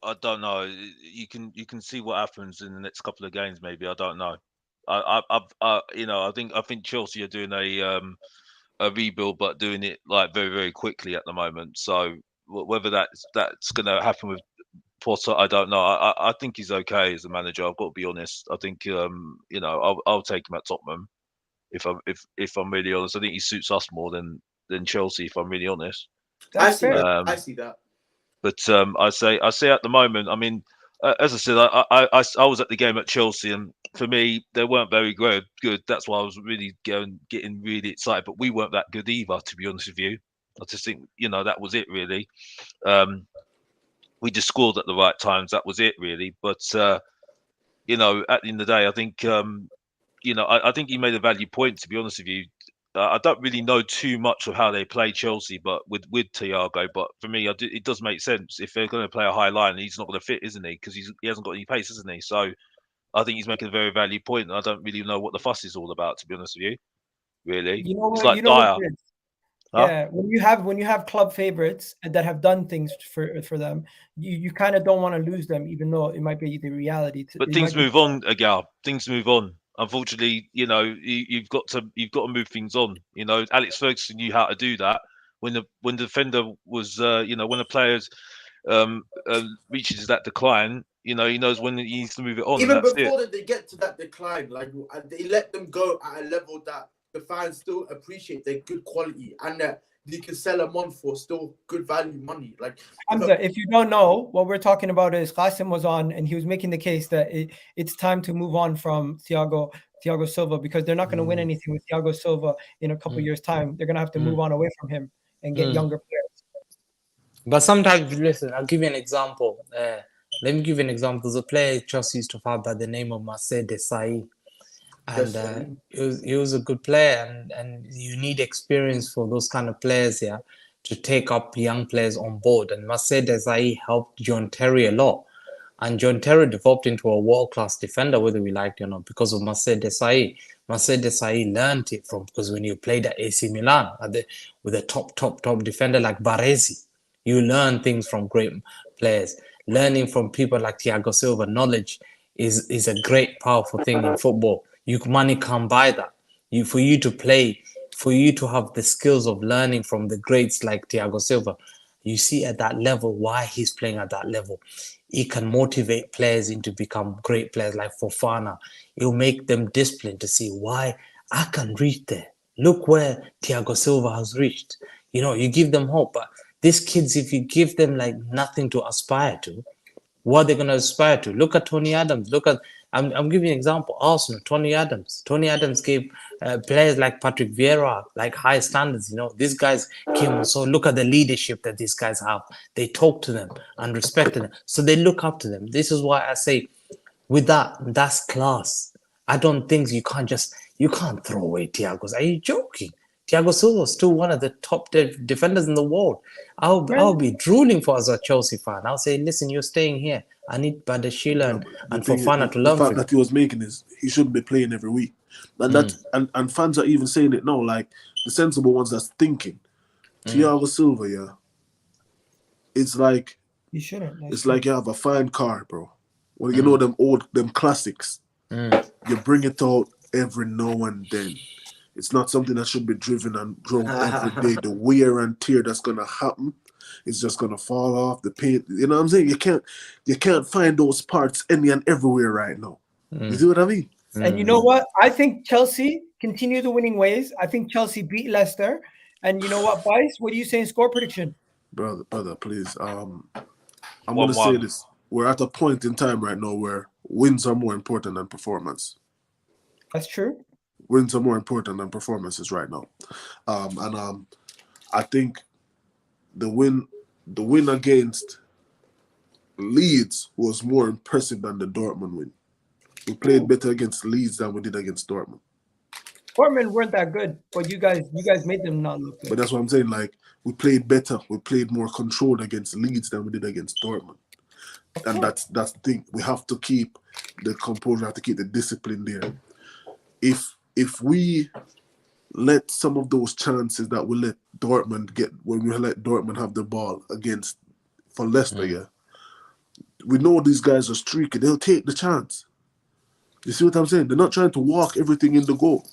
I don't know. You can see what happens in the next couple of games. Maybe I don't know. I think Chelsea are doing a rebuild, but doing it like very very quickly at the moment. So whether that's going to happen with Potter, I don't know. I think he's okay as a manager. I've got to be honest. I think I'll take him at Tottenham if I'm really honest. I think he suits us more than Chelsea. If I'm really honest. That's fair. I see that. But I say at the moment, I mean, as I said, I was at the game at Chelsea, and for me, they weren't very good. That's why I was really getting really excited. But we weren't that good either, to be honest with you. I just think that was it really. We just scored at the right times. That was it really. But at the end of the day, I think I think he made a valid point. To be honest with you. I don't really know too much of how they play Chelsea, but with Thiago. But for me, it does make sense if they're going to play a high line. He's not going to fit, isn't he? Because he hasn't got any pace, isn't he? So I think he's making a very valid point. And I don't really know what the fuss is all about, to be honest with you. Really, it's like Dyer. Yeah, when you have club favorites that have done things for them, you kind of don't want to lose them, even though it might be the reality. But things move on, Agal. Things move on. Unfortunately, you've got to move things on. Alex Ferguson knew how to do that when the defender was, when the players reaches that decline. He knows when he needs to move it on. Even and that's before they get to that decline, like they let them go at a level that the fans still appreciate their good quality and that you can sell them on for still good value money. Like Hamza, if you don't know, what we're talking about is Qasim was on and he was making the case that it's time to move on from Thiago Silva because they're not going to win anything with Thiago Silva in a couple years' time. They're going to have to move on away from him and get younger players. But sometimes, listen, I'll give you an example. Let me give you an example. There's a player Chelsea used to have by the name of Marcel Desailly. And he was a good player, and you need experience for those kind of players here to take up young players on board. And Marcel Desailly helped John Terry a lot. And John Terry developed into a world-class defender, whether we liked it or not, because of Marcel Desailly. Marcel Desailly learned it because when you played at AC Milan with a top defender like Baresi, you learn things from great players. Learning from people like Thiago Silva, knowledge is a great, powerful thing in football. Money can't buy that. For you to play, for you to have the skills of learning from the greats like Thiago Silva, you see at that level why he's playing at that level. He can motivate players into become great players like Fofana. He'll make them disciplined to see why I can reach there. Look where Thiago Silva has reached. You give them hope. But these kids, if you give them like nothing to aspire to, what they're going to aspire to. Look at Tony Adams. I'm giving you an example. Arsenal, Tony Adams. Tony Adams gave players like Patrick Vieira like high standards. These guys came on. So look at the leadership that these guys have. They talk to them and respect them. So they look up to them. This is why I say, with that's class. I don't think you can't throw away Thiago. Are you joking? Thiago Silva is still one of the top defenders in the world. I'll be drooling for as a Chelsea fan. I'll say, listen, you're staying here. I need Badashila and Fofana to learn the from fact that he was making is he shouldn't be playing every week. And fans are even saying it now, like the sensible ones that's thinking. Thiago Silva, yeah. It's like You shouldn't. It's like you have a fine car, bro. Well, you know them classics. You bring it out every now and then. It's not something that should be driven and drove every day. The wear and tear that's gonna happen, it's just gonna fall off the paint. You know what I'm saying? You can't find those parts any and everywhere right now. You see what I mean? And you know what? I think Chelsea continue the winning ways. I think Chelsea beat Leicester. And you know what, Bice? What are you saying? Score prediction, brother, please. I'm gonna say this. We're at a point in time right now where wins are more important than performance. That's true. Wins are more important than performances right now. I think the win against Leeds was more impressive than the Dortmund win. We played better against Leeds than we did against Dortmund. Dortmund weren't that good, but you guys made them not look good. But that's what I'm saying. Like, we played better. We played more controlled against Leeds than we did against Dortmund. And that's the thing. We have to keep the composure. We have to keep the discipline there. If we let some of those chances that we let Dortmund get, when we let Dortmund have the ball for Leicester, we know these guys are streaky. They'll take the chance. You see what I'm saying? They're not trying to walk everything in the goal.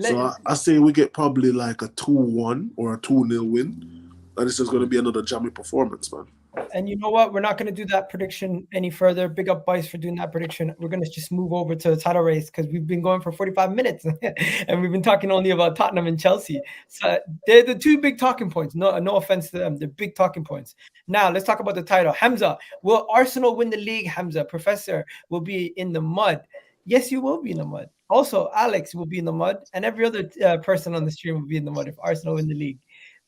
So I say we get probably like a 2-1 or a 2-0 win. And it's just going to be another jammy performance, man. And you know what? We're not going to do that prediction any further. Big up Bice for doing that prediction. We're going to just move over to the title race because we've been going for 45 minutes and we've been talking only about Tottenham and Chelsea. So they're the two big talking points. No offense to them. They're big talking points. Now let's talk about the title. Hamza, will Arsenal win the league? Hamza, Professor will be in the mud. Yes, you will be in the mud. Also, Alex will be in the mud and every other person on the stream will be in the mud if Arsenal win the league.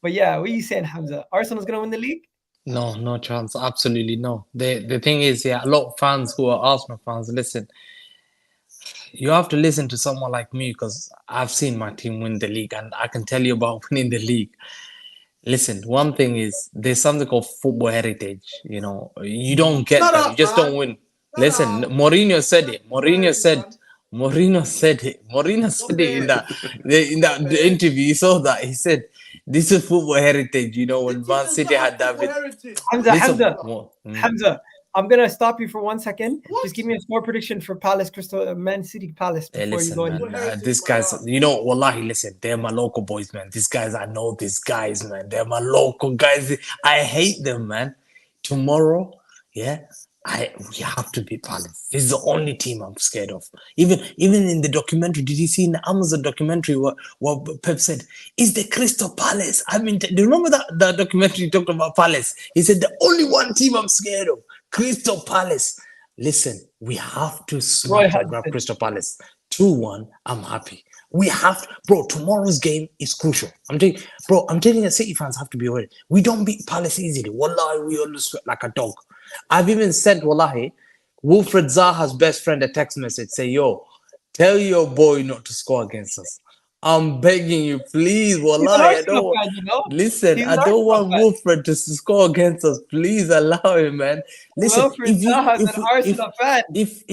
But yeah, what are you saying, Hamza? Arsenal's going to win the league? No chance. Absolutely no. The thing is, a lot of fans who are Arsenal fans, listen, you have to listen to someone like me because I've seen my team win the league and I can tell you about winning the league. Listen, one thing is there's something called football heritage. You know, you don't get that. You just don't win. Listen, Mourinho said it. Mourinho said it in that interview. You saw that. He said, this is football heritage. You know, when Man City had David. Hamza, I'm going to stop you for 1 second. What? Just give me a score prediction for Man City Palace before you go in. These guys, you know, wallahi, listen, they're my local boys, man. These guys, I know these guys, man. They're my local guys. I hate them, man. Tomorrow, we have to beat Palace. This is the only team I'm scared of. Even in the documentary, did you see in the Amazon documentary what Pep said? Is the Crystal Palace? I mean, do you remember that documentary talked about Palace? He said the only one team I'm scared of, Crystal Palace. Listen, we have to smash and grab Crystal Palace. 2-1, I'm happy. We have to, bro, tomorrow's game is crucial. I'm telling you, City fans have to be aware. We don't beat Palace easily. Wallahi, we always sweat like a dog. I've even sent, wallahi, Wilfred Zaha's best friend a text message, say, yo, tell your boy not to score against us. I'm begging you, please, wallahi. I don't want Wilfred to score against us. Please allow him, man. Listen, Wilfred Zaha's an Arsenal fan. If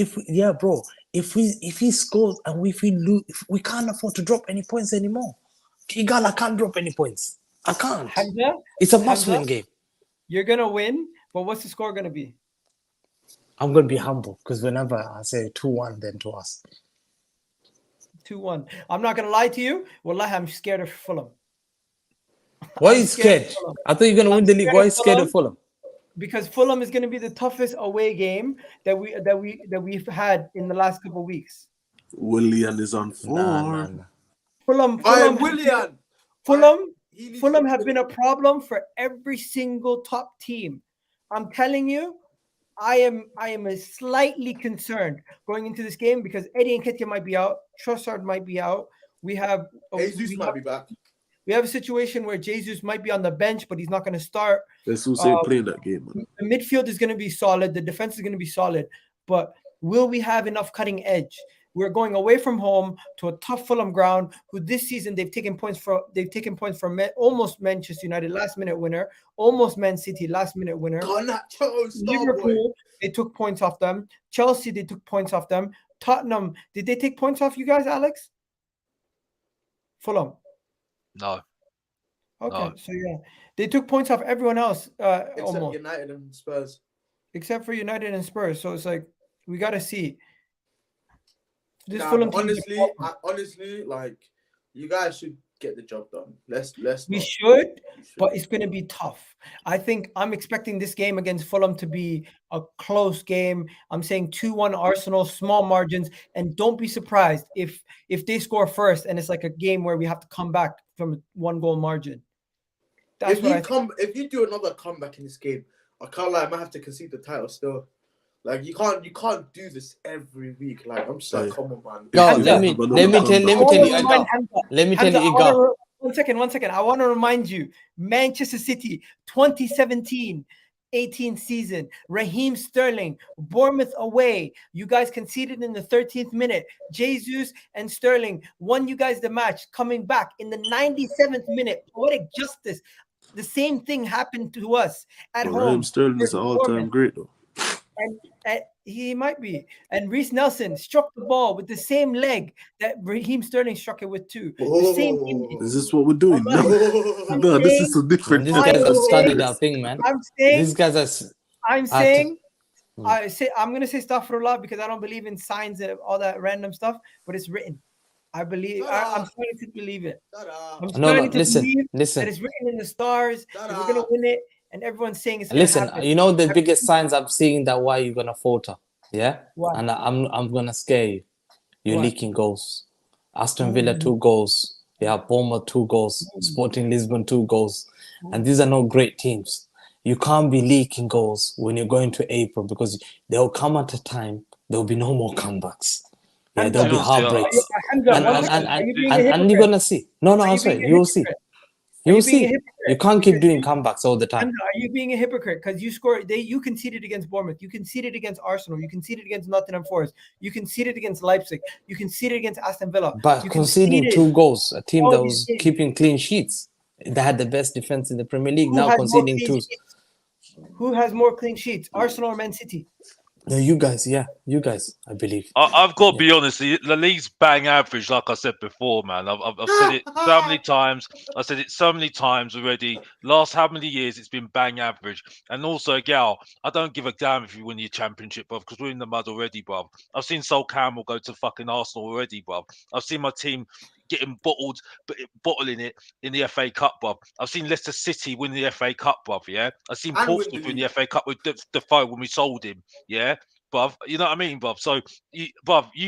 he scores and if we lose, we can't afford to drop any points anymore. Igala can't drop any points. I can't. Hamza, it's a must-win game. You're gonna win, but what's the score gonna be? I'm gonna be humble because whenever I say 2-1, then to us. 2-1. I'm not gonna lie to you. Wallahi, I'm scared of Fulham. Why are you scared? I thought you're gonna win the league. Why are you scared of Fulham? Because Fulham is gonna be the toughest away game that we've had in the last couple of weeks. Willian is on form. Fulham have been a problem for every single top team. I'm telling you, I am slightly concerned going into this game because Eddie Nketiah might be out, Trossard might be out. Jesus might be back. We have a situation where Jesus might be on the bench, but he's not going to start. Jesus ain't playing that game, man. The midfield is going to be solid. The defense is going to be solid. But will we have enough cutting edge? We're going away from home to a tough Fulham ground, who this season they've taken points from almost Manchester United, last minute winner, almost Man City, last minute winner. Liverpool, they took points off them. Chelsea, they took points off them. Tottenham, did they take points off you guys, Alex? Fulham. No. Okay, no. So yeah, they took points off everyone else. Except almost. United and Spurs. Except for United and Spurs. So it's like we gotta see. This Fulham honestly, like you guys should get the job done. We should, but it's gonna be tough. I think I'm expecting this game against Fulham to be a close game. I'm saying 2-1 Arsenal, small margins, and don't be surprised if they score first and it's like a game where we have to come back from a 1-goal margin. If you do another comeback in this game, I can't lie, I might have to concede the title still. Like you can't do this every week. Like I'm just like, come on, man. No, let me tell you, Iga. One second. I want to remind you, Manchester City, 2017-18 season, Raheem Sterling, Bournemouth away. You guys conceded in the 13th minute. Jesus and Sterling won you guys the match, coming back in the 97th minute. Poetic justice. The same thing happened to us at home. Raheem Sterling is an all-time great, though. And he might be. And Reece Nelson struck the ball with the same leg that Raheem Sterling struck it with too. The same image. Is this what we're doing? No, this is so different. These guys have studied our thing, man. These guys are. I'm gonna say astaghfirullah because I don't believe in signs and all that random stuff, but it's written. I believe. I'm starting to believe it. I'm starting to believe that it's written in the stars. That we're gonna win it. And everyone's saying it's listen, you know the biggest signs I'm seeing that why you're gonna falter, yeah? What? And I'm gonna scare you. You're What? leaking goals. Aston Villa 2 goals. Yeah, Bournemouth 2 goals. Sporting Lisbon 2 goals. And these are not great teams. You can't be leaking goals when you're going to April because there'll come at a time there'll be no more comebacks. Yeah, there'll be heartbreaks. And you're gonna see. No, I'm sorry. You'll see. You'll see. You can't keep doing comebacks all the time. Are you being a hypocrite? Because you conceded against Bournemouth. You conceded against Arsenal. You conceded against Nottingham Forest. You conceded against Leipzig. You conceded against Aston Villa. But conceding 2 goals, a team that was keeping clean sheets, that had the best defense in the Premier League, now conceding 2. Who has more clean sheets, Arsenal or Man City? No, you guys, I believe. I've got to be honest. The league's bang average, like I said before, man. I've said it so many times. I said it so many times already. Last how many years it's been bang average. And also, Gal, I don't give a damn if you win your championship, bruv, because we're in the mud already, bruv. I've seen Sol Campbell go to fucking Arsenal already, bruv. I've seen my team getting bottling it in the FA Cup, bruv. I've seen Leicester City win the FA Cup, bruv, yeah? I've seen Portsmouth win the FA Cup with Defoe when we sold him, yeah? Bruv, you know what I mean, bruv? So, you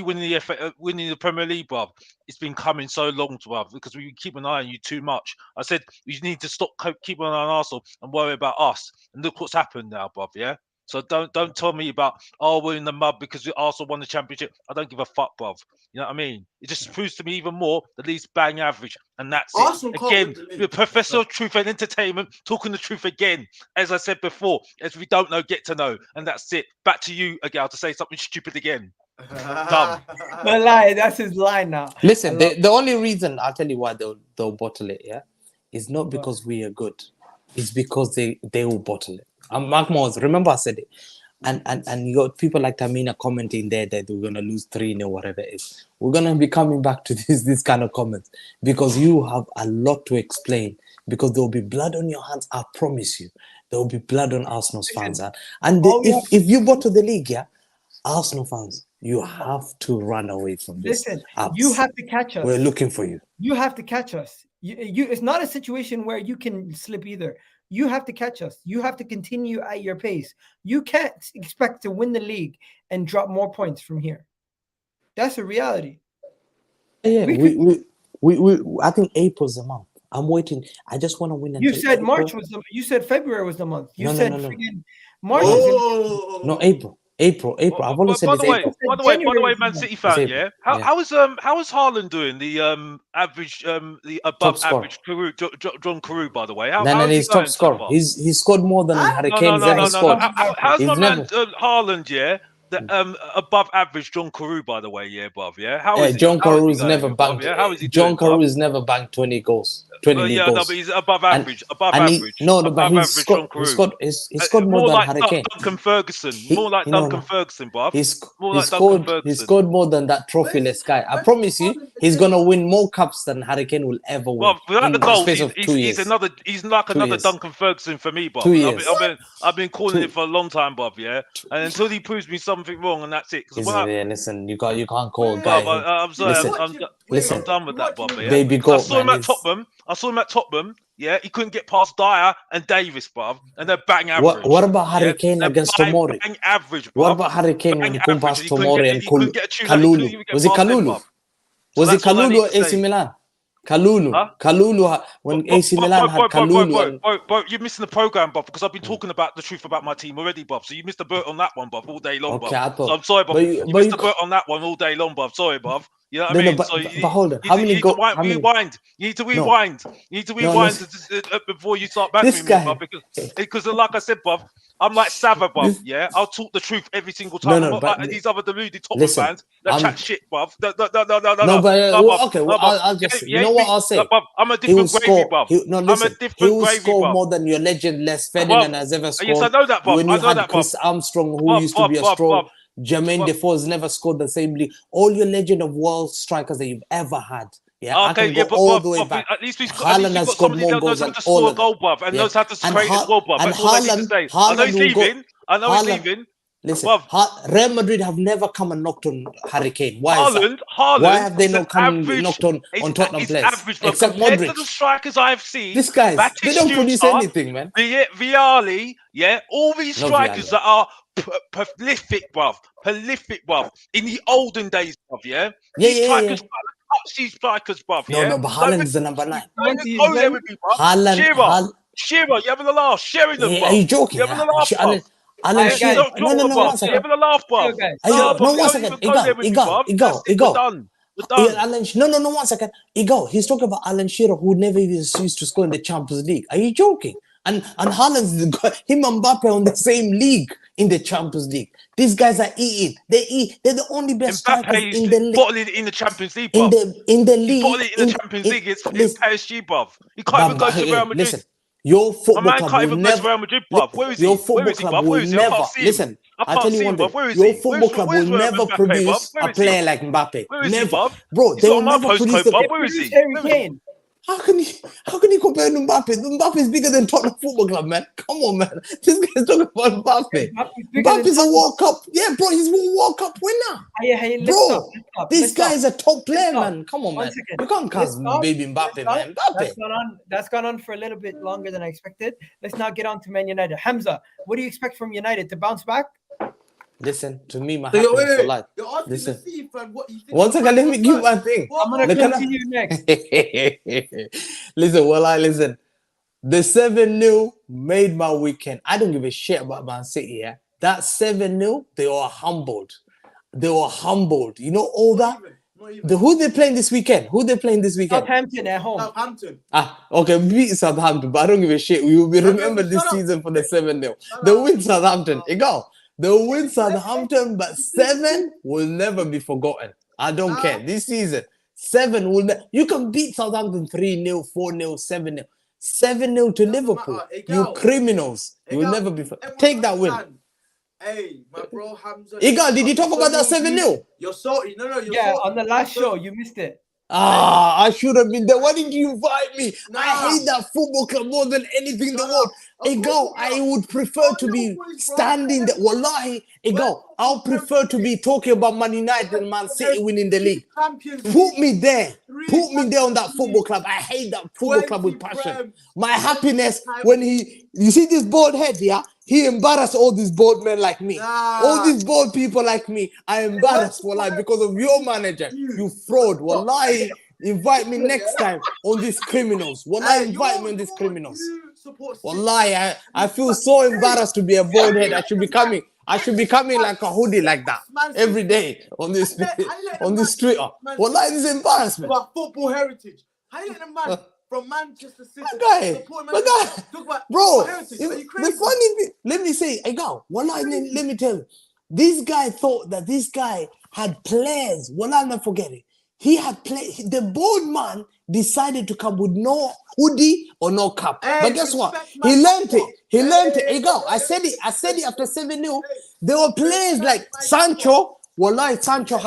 winning the winning the Premier League, bruv, it's been coming so long, bruv, because we keep an eye on you too much. I said, you need to stop keeping an eye on Arsenal and worry about us. And look what's happened now, bruv, yeah? So don't tell me about, we're in the mud because Arsenal won the championship. I don't give a fuck, bruv. You know what I mean? It just proves to me even more the least bang average. And that's Arsenal it. Again, the professor of truth and entertainment, talking the truth again. As I said before, as we don't know, get to know. And that's it. Back to you, Agal, to say something stupid again. Dumb. No lie, that's his line now. Listen, the only reason, I'll tell you why they'll bottle it, yeah? Is not because we are good. It's because they will bottle it. Mark Moores, remember I said it. And you got people like Tamina commenting there that we're going to lose 3-0, whatever it is. We're going to be coming back to this kind of comments because you have a lot to explain because there will be blood on your hands. I promise you. There will be blood on Arsenal's fans. And if you bottle the league, yeah, Arsenal fans, you have to run away from this. Listen, you have to catch us. We're looking for you. You have to catch us. It's not a situation where you can slip either. You have to catch us. You have to continue at your pace. You can't expect to win the league and drop more points from here. That's a reality. Yeah, I think April's the month. I'm waiting. I just want to win. You said March was the. You said February was the month. You said March. No, April. I've only said April. By the way, Man City fan, yeah. How is Haaland doing? The average, the above average John Carew, by the way. No, he's top scorer. He's scored more than Harry Kane's ever scored. How's my man Haaland? Yeah. The above average John Carew, by the way, yeah, bruv, yeah. How is John Caru's never banked. How is he John Caru's never banked 20 goals. 20 league goals. No, but he's above average. But he's scored more than Harry Kane. Duncan Ferguson. More like Duncan Ferguson, bruv. He scored more than that trophyless guy. I promise you, he's gonna win more cups than Harry Kane will ever win. Well, without the goals, he's like another Duncan Ferguson for me, bruv. 2 years. I've been calling it for a long time, bruv, yeah. And until he proves me something wrong, and that's it. Listen, you can't call a guy. I'm sorry, I'm done with that, bruv. Yeah? Baby goat, I saw him at Tottenham. Yeah, he couldn't get past Dyer and Davis, bruv, and they're bang average. What about Harry Kane against Tomori? Bang average, bruv. What about Harry Kane when he couldn't pass Tomori and Kalulu? Was it Kalulu? Was it Kalulu or AC Milan? Kalulu when AC Milan had Kalulu. Bro, you're missing the program, bruv, because I've been talking about the truth about my team already, bruv. So you missed the boat on that one, bruv, all day long, bruv. So I'm sorry, bruv. You missed the boat on that one all day long, bruv. Sorry, bruv. You know what No, I no, mean? So but hold on. How many you go? need to How many? rewind. You need to No, rewind. You need to no, rewind listen. before you start This bantering me, guy, bruv. Because like I said, bruv, I'm like Sava, bruv. this Yeah, I'll talk the truth every single no, time. I'm no, not but like these other deluded Tottenham listen, fans that I'm chat shit, bruv. No, no, but bruv. okay. Well, No, bruv. I'll just You you know ain't what beat, I'll say. bruv. I'm a He will different gravy, score. bruv. He no, I'm a listen. He different will gravy, score bruv. more than your legend Les Bruv. Ferdinand has ever Yes, I scored. know that, bruv. When I you know had that, bruv. Chris Armstrong, who Bruv, used to be a bruv, strong. bruv. Jermaine Bruv. Defoe's never scored the same league. All your legend of world strikers that you've ever had. Yeah, I Okay, can yeah, go but all bruv, the way bruv, back. at least Haaland you've has got scored somebody more that knows goals how than to all score a of them. goal, bruv, and Yeah, knows how to and create as well, bruv. and That's all I need to Haaland, say. I know he's Haaland will go. leaving. I know he's Haaland, leaving, listen, bruv. Real Madrid have never come and knocked on Harry Kane. Why is that? Why Haaland have they is an not come and average. knocked on Tottenham He's players? average, bruv. Except Compared to Modric. the strikers I've seen, These guys, they don't produce Batistuta, anything, man. Viali, yeah, all these No strikers Viali. that are prolific, bruv. Prolific, bruv. In the olden days, bruv, yeah? These strikers, these strikers, bruv, No, yeah? no, but Haaland is the number 9. Don't even go there with me, bruv. Haaland, Shearer, you having a laugh? Sheringham, are bruv. you joking? You having a laugh, bruv? Alan Alright, Shearer. guys. No, Jota, bruv. 1 You second. having a laugh, bruv? Guys. Nah, bruv, 1 don't second. even go there with me, bruv. That's it, we're done. We're done. Alan, no, 1 second. He's talking about Alan Shearer, who never even used to score in the Champions League. Are you joking? And Haaland's him and Mbappe on the same league in the Champions League. These guys are eating. They're the only best strikers Mbappe in the league. bottling it in the Champions League, In bruv. the He's league. bottling it in the Champions League. It's in PSG, bruv. He can't even go to Real Madrid. Listen, your My football man club can't will even go to never. Real Madrid, bruv. Where is he? Your Where football is he, club bruv? will Where is he? I never. can't see him. Listen, I I'll can't tell you see one him, thing. bruv. Where is Your he? football club will Where's never Mbappe, produce bruv? Where a is he? player like Mbappe. Where is he, Never, bruv? bro. He's They not will on my never produce postcode, the. bruv. They Where is produced he? Harry Where is he? Kane. How can you compare Mbappe? Mbappe is bigger than Tottenham Football Club, man. Come on, man. This guy's talking about Mbappe. Mbappe's bigger than Mbappe's a Tottenham. World Cup. Yeah, bro, he's a World Cup winner. Hey, Bro, this guy is a top player, stop. man. Come on, 1 man. second. You can't Let's cast stop. baby Let's Mbappe, stop. man. Mbappe. That's gone on for a little bit longer than I expected. Let's now get on to Man United. Hamza, what do you expect from United to bounce back? Listen, to me, my So happiness for life. you're asking Listen. the C fan what you think. 1 second, let me give my thing. I'm gonna Look come at to you next. Listen, listen. The 7-0 made my weekend. I don't give a shit about Man City, yeah? That 7-0, they were humbled. You know all that? Not even. Who they playing this weekend? Southampton at home. Southampton. Okay, beat Southampton, but I don't give a shit. We will be No, remembered this shut up. season for the 7-0. They'll win Southampton. They'll win Southampton, but 7 will never be forgotten. I don't care. This season, 7 will you can beat Southampton 3-0, 4-0, 7-0. 7-0 to Liverpool. You criminals. You will never be take that win. Hey, my bro Hamza. Igal, did you talk about that 7-0? You're salty. No, you're Yeah, salty. on the last show, you missed it. I should have been there. Why didn't you invite me? Nah. I hate that football club more than anything in the world. I would prefer to be standing there. Wallahi, I'll prefer to be talking about Man United and Man City winning the league. Put me there. Put me there on that football club. I hate that football club with passion. My happiness when you see this bald head, yeah? He embarrassed all these bald men like me. All these bald people like me. I embarrassed for life because of your manager. You fraud. Wallahi, invite me next time on these criminals. Wallahi, invite me on these criminals. Wallahi, I feel so embarrassed to be a bald head. I should be coming like a hoodie like that every day on this street. Wallahi, this is embarrassment. About football heritage. How you letting a man from Manchester City Bro, heritage? the funny thing, let me say, wallahi, let me tell you, this guy thought that this guy had players. Wallahi, I'll never forget it. He had played. The bold man decided to come with no hoodie or no cap. But guess what? He learned it. I said it after 7-0. There were players like Sancho. Wallahi, Sancho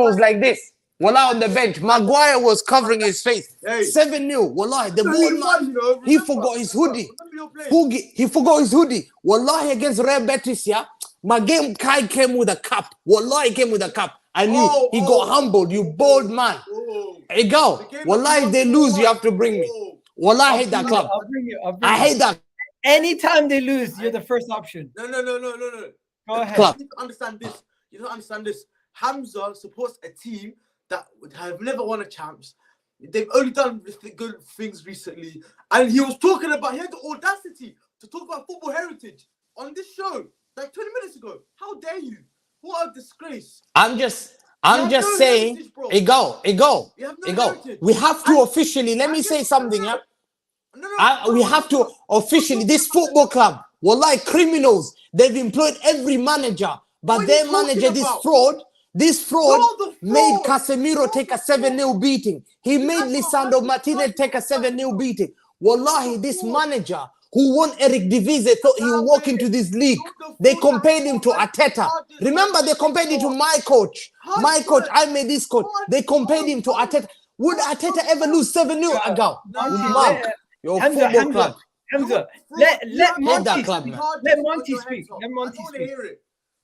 was like this. Wallahi on the bench. Maguire was covering his face. 7-0. Wallahi, the bold man, he forgot his hoodie. He forgot his hoodie. Wallahi, against Real Betis, yeah? My game Kai came with a cap. Wallahi, he came with a cap. I knew he got humbled, you bold man. Hey, go. Wallahi, if they lose, you have to bring me. Wallahi, I hate that club. I'll bring you. I hate that. Anytime they lose, you're the first option. No. Go ahead. Club. You don't understand this. Hamza supports a team that have never won a champs. They've only done good things recently. And he was talking about, he had the audacity to talk about football heritage on this show like 20 minutes ago. How dare you? What a disgrace. I'm just I'm have just no saying, heritage, bro. it go. You have no It go. heritage. We have to I- officially, let I me get say it. something, yeah? No, We have to officially, this football club, wallahi, criminals, they've employed every manager, but What are their you talking manager, about? this fraud You're the made fraud. Casemiro You're take a the 7-0 beating. He made have Lisandro 100 Martinez take a times 7-0 more. beating. Wallahi, You're the this fraud. manager who won Eric Divise thought he would walk into this league. They compared him to Arteta. Remember, they compared him to my coach. My coach, I made this coach. They compared him to Arteta. Would Arteta ever lose 7-0 ago? Mark, your football club. Hamza, let Hate that Monty club, man. let Monty speak. Let I don't Monty want to speak. hear it.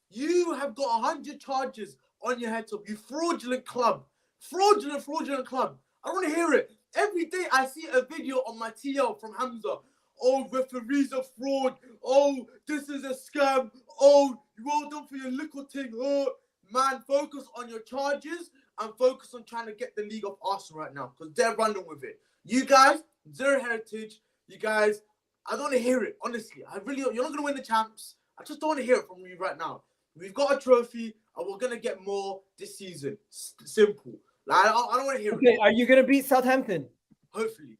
You have got 100 charges on your head top. You fraudulent club. Fraudulent club. I don't want to hear it. Every day I see a video on my TL from Hamza. Oh, referees are fraud. Oh, this is a scam. Oh, well done for your little thing. Oh, man, focus on your charges and focus on trying to get the league off Arsenal right now because they're running with it. You guys, zero heritage. You guys, I don't want to hear it. Honestly, you're not going to win the champs. I just don't want to hear it from you right now. We've got a trophy and we're going to get more this season. Simple. Like, I don't want to hear Okay, it. are you gonna beat Southampton? Hopefully.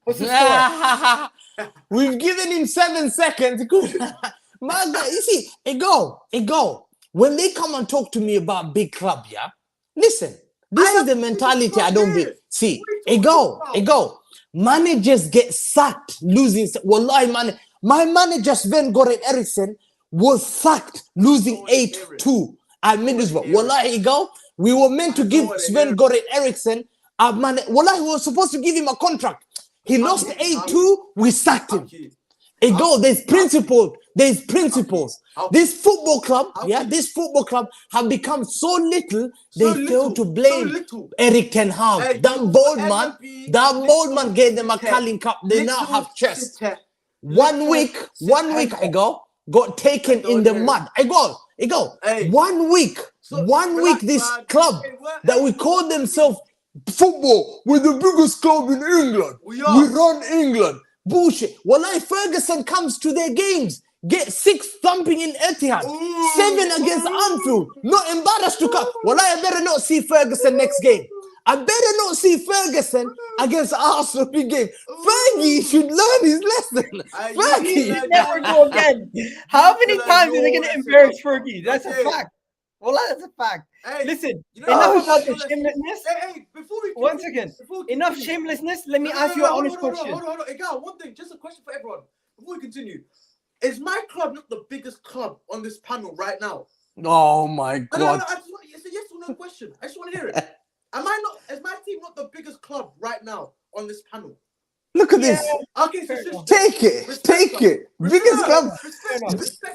What's the score? We've given him 7 seconds. Good. My God, you see, it go. When they come and talk to me about big club, yeah? Listen, this is the mentality I don't be. See, it go. Managers get sacked losing. Wallahi, man, my manager Sven-Goran Eriksson was sacked losing 8-2 at Middlesbrough. Wallahi, it go. We were meant to give Sven-Goran Eriksson wallahi, we were supposed to give him a contract. He lost 8-2, we sacked him. It go, there's principles. This football club, this football club have become so little, they fail to blame Eric Ten Hag. That bold man gave them a Carling Cup. They now have chest. One week ago, got taken in the mud. It go. 1 week, this club that we call themselves football, we're the biggest club in England. We run England. Bullshit. Wallahi, Ferguson comes to their games, get 6 thumping in Etihad, 7 against Anfield. Not embarrassed to come. Wallahi, I better not see Ferguson next game. I better not see Ferguson against Arsenal big game. Fergie should learn his lesson. Fergie. Never go again. How many times are they going to embarrass Fergie? That's a fact. Well, that's a fact. Hey, listen, you know enough about the shamelessness. Hey, before we One second. Enough shamelessness. Let me ask you an honest question. Hold on. Hey, guys, one thing, just a question for everyone. Before we continue, is my club not the biggest club on this panel right now? Oh my God! No, I just want, it's a yes or no question. I just want to hear it. Is my team not the biggest club right now on this panel? Look at this. Okay, so take it. Biggest club.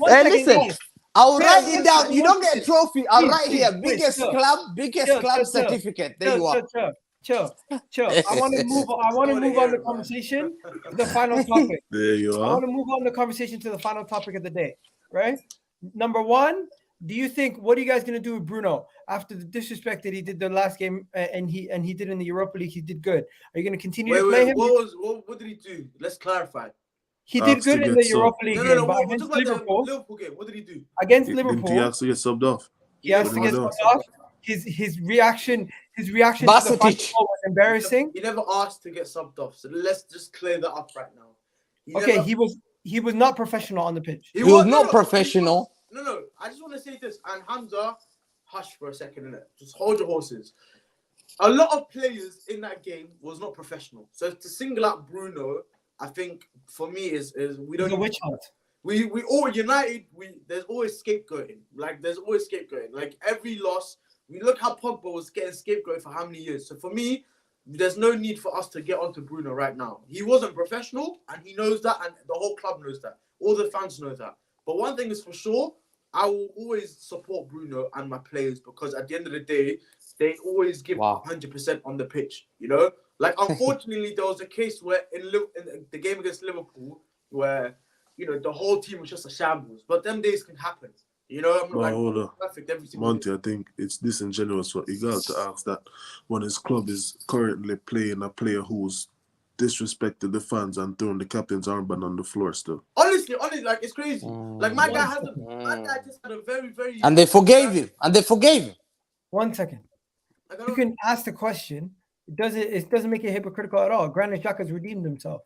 Hey, listen. I'll write it down. You don't get a trophy. I'll write here. Biggest club certificate. There you are. Chill. I want to move on the conversation to the final topic. There you are. I want to move on the conversation to the final topic of the day. Right? Number one, what are you guys going to do with Bruno after the disrespect that he did the last game and he did in the Europa League? He did good. Are you going to continue to play him? What did he do? Let's clarify. He did good in the Europa League game, but against Liverpool. Game. What did he do? Against Liverpool, he has to get subbed off. He has to get subbed off. His reaction to the final goal was embarrassing. He never asked to get subbed off, so let's just clear that up right now. He was not professional on the pitch. He was not professional. No. I just want to say this, and Hamza, hush for a second, innit? Just hold your horses. A lot of players in that game was not professional. So to single out Bruno, I think for me is we don't. The witch hunt. We all United. There's always scapegoating. Like every loss, we look how Pogba was getting scapegoated for how many years. So for me, there's no need for us to get onto Bruno right now. He wasn't professional, and he knows that, and the whole club knows that. All the fans know that. But one thing is for sure, I will always support Bruno and my players because at the end of the day, they always give 100% on the pitch. You know. Like, unfortunately, there was a case where in the game against Liverpool where, the whole team was just a shambles. But them days can happen. I'm not perfect every single Monty, day. I think it's disingenuous for Igal to ask that when his club is currently playing a player who's disrespected the fans and thrown the captain's armband on the floor still. Honestly, like, it's crazy. Like, my guy just had a very, very... And they forgave him. 1 second. I You don't can ask the question. It doesn't make it hypocritical at all. Granit Xhaka's redeemed himself.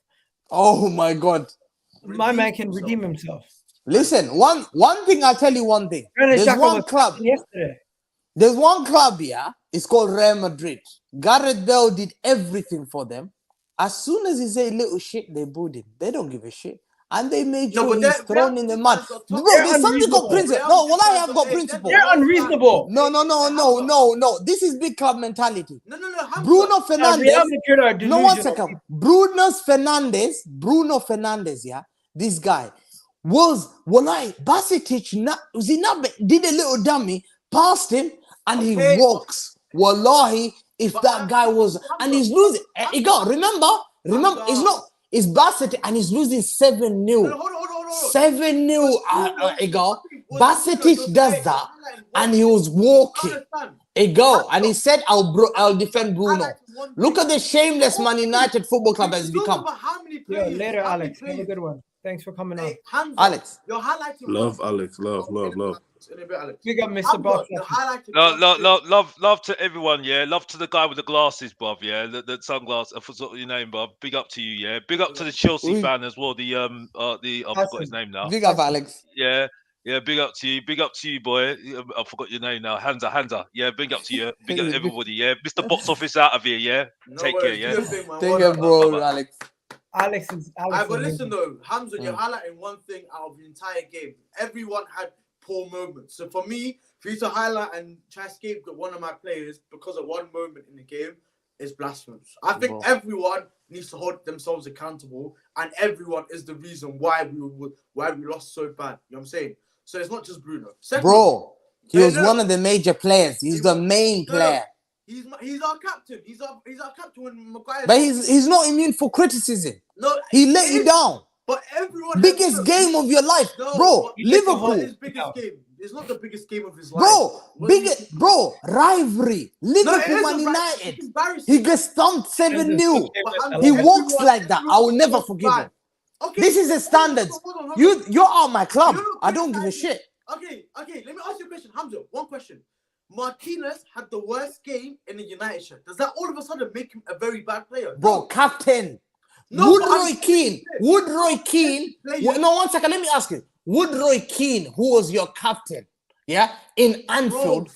Oh my God! My man redeem can himself. redeem himself. Listen, one thing I'll tell you one thing. Granit There's Xhaka one was club. captain yesterday. There's one club here. It's called Real Madrid. Gareth Bale did everything for them. As soon as he said little shit, they booed him. They don't give a shit. And they made No, sure but he's they're- thrown they're in the just mud. fans are Bro, top- They're there's something called unreasonable. principle. Real No, Madrid well, I fans have are- got they're principle. the worst unreasonable. fans. No. Hamza. This is big club mentality. No, Hamza. Bruno Real Fernandes. Madrid are No, delusional. one second. Bruno Fernandes, yeah, this guy was did a little dummy, passed him, and he Okay. walks. Wallahi, if But that guy was, and he's losing. Remember, it's Bassett, and he's losing 7-0. No, hold on. 7-0, Igal. Bassett does that, and he was walking. And he said, I'll defend Bruno. Look at the shameless Man United Football Club has become. How many Yeah, players? later, how many Alex. Have a players? good one. Thanks for coming on. Hey, Hamza, Alex. you're highlighting. Love one- Alex. Love. In a bit, Alex. Big up, Mr. Hamza, Box. you're highlighting. one thing. Love to everyone, yeah. Love to the guy with the glasses, bruv, yeah. The sunglasses. I forgot your name, bruv. Big up to you, yeah. Big up to the Chelsea fan as well. I forgot his name now. Big up, Alex. Yeah. Yeah, big up to you, boy. I forgot your name now. Hansa. Yeah, big up to you. Big up everybody, yeah. Mr. Box Office out of here, yeah. No Take care, worries, yeah. do your thing, man. Take Well care, done. bro, Bye-bye. Alex. Alex But is listen though, Hamza, you're Mm. highlighting one thing out of the entire game. Everyone had poor moments. So for me, for you to highlight and try to scapegoat one of my players because of one moment in the game is blasphemous. I think Bro. everyone needs to hold themselves accountable, and everyone is the reason why we lost so bad. You know what I'm saying? So it's not just Bruno. Second, Bro, he was no. one of the major players. He's the main No, no. player. He's our captain. He's our captain when Maguire. But he's not immune for criticism. no, He let it you is, down. But everyone Biggest has, game of your life. No, Bro, but- Liverpool. His biggest game. It's not the biggest game of his life. Bro, What do you think? rivalry. No, it Liverpool, isn't, Man right? United. It's embarrassing. He gets stumped 7-0. But Hamza, He everyone- walks like that. I will never everyone forgive bad. him. Okay, This is the standards. hold on. You're out my club. You're not I don't give a criticizing- shit. Okay. Let me ask you a question, Hamza. One question. Martinez had the worst game in the United shirt. Does that all of a sudden make him a very bad player? Bro, captain. No, but Woodroy Keane. Player. No, 1 second. Let me ask you. Woodroy Keane, who was your captain, yeah, in Anfield,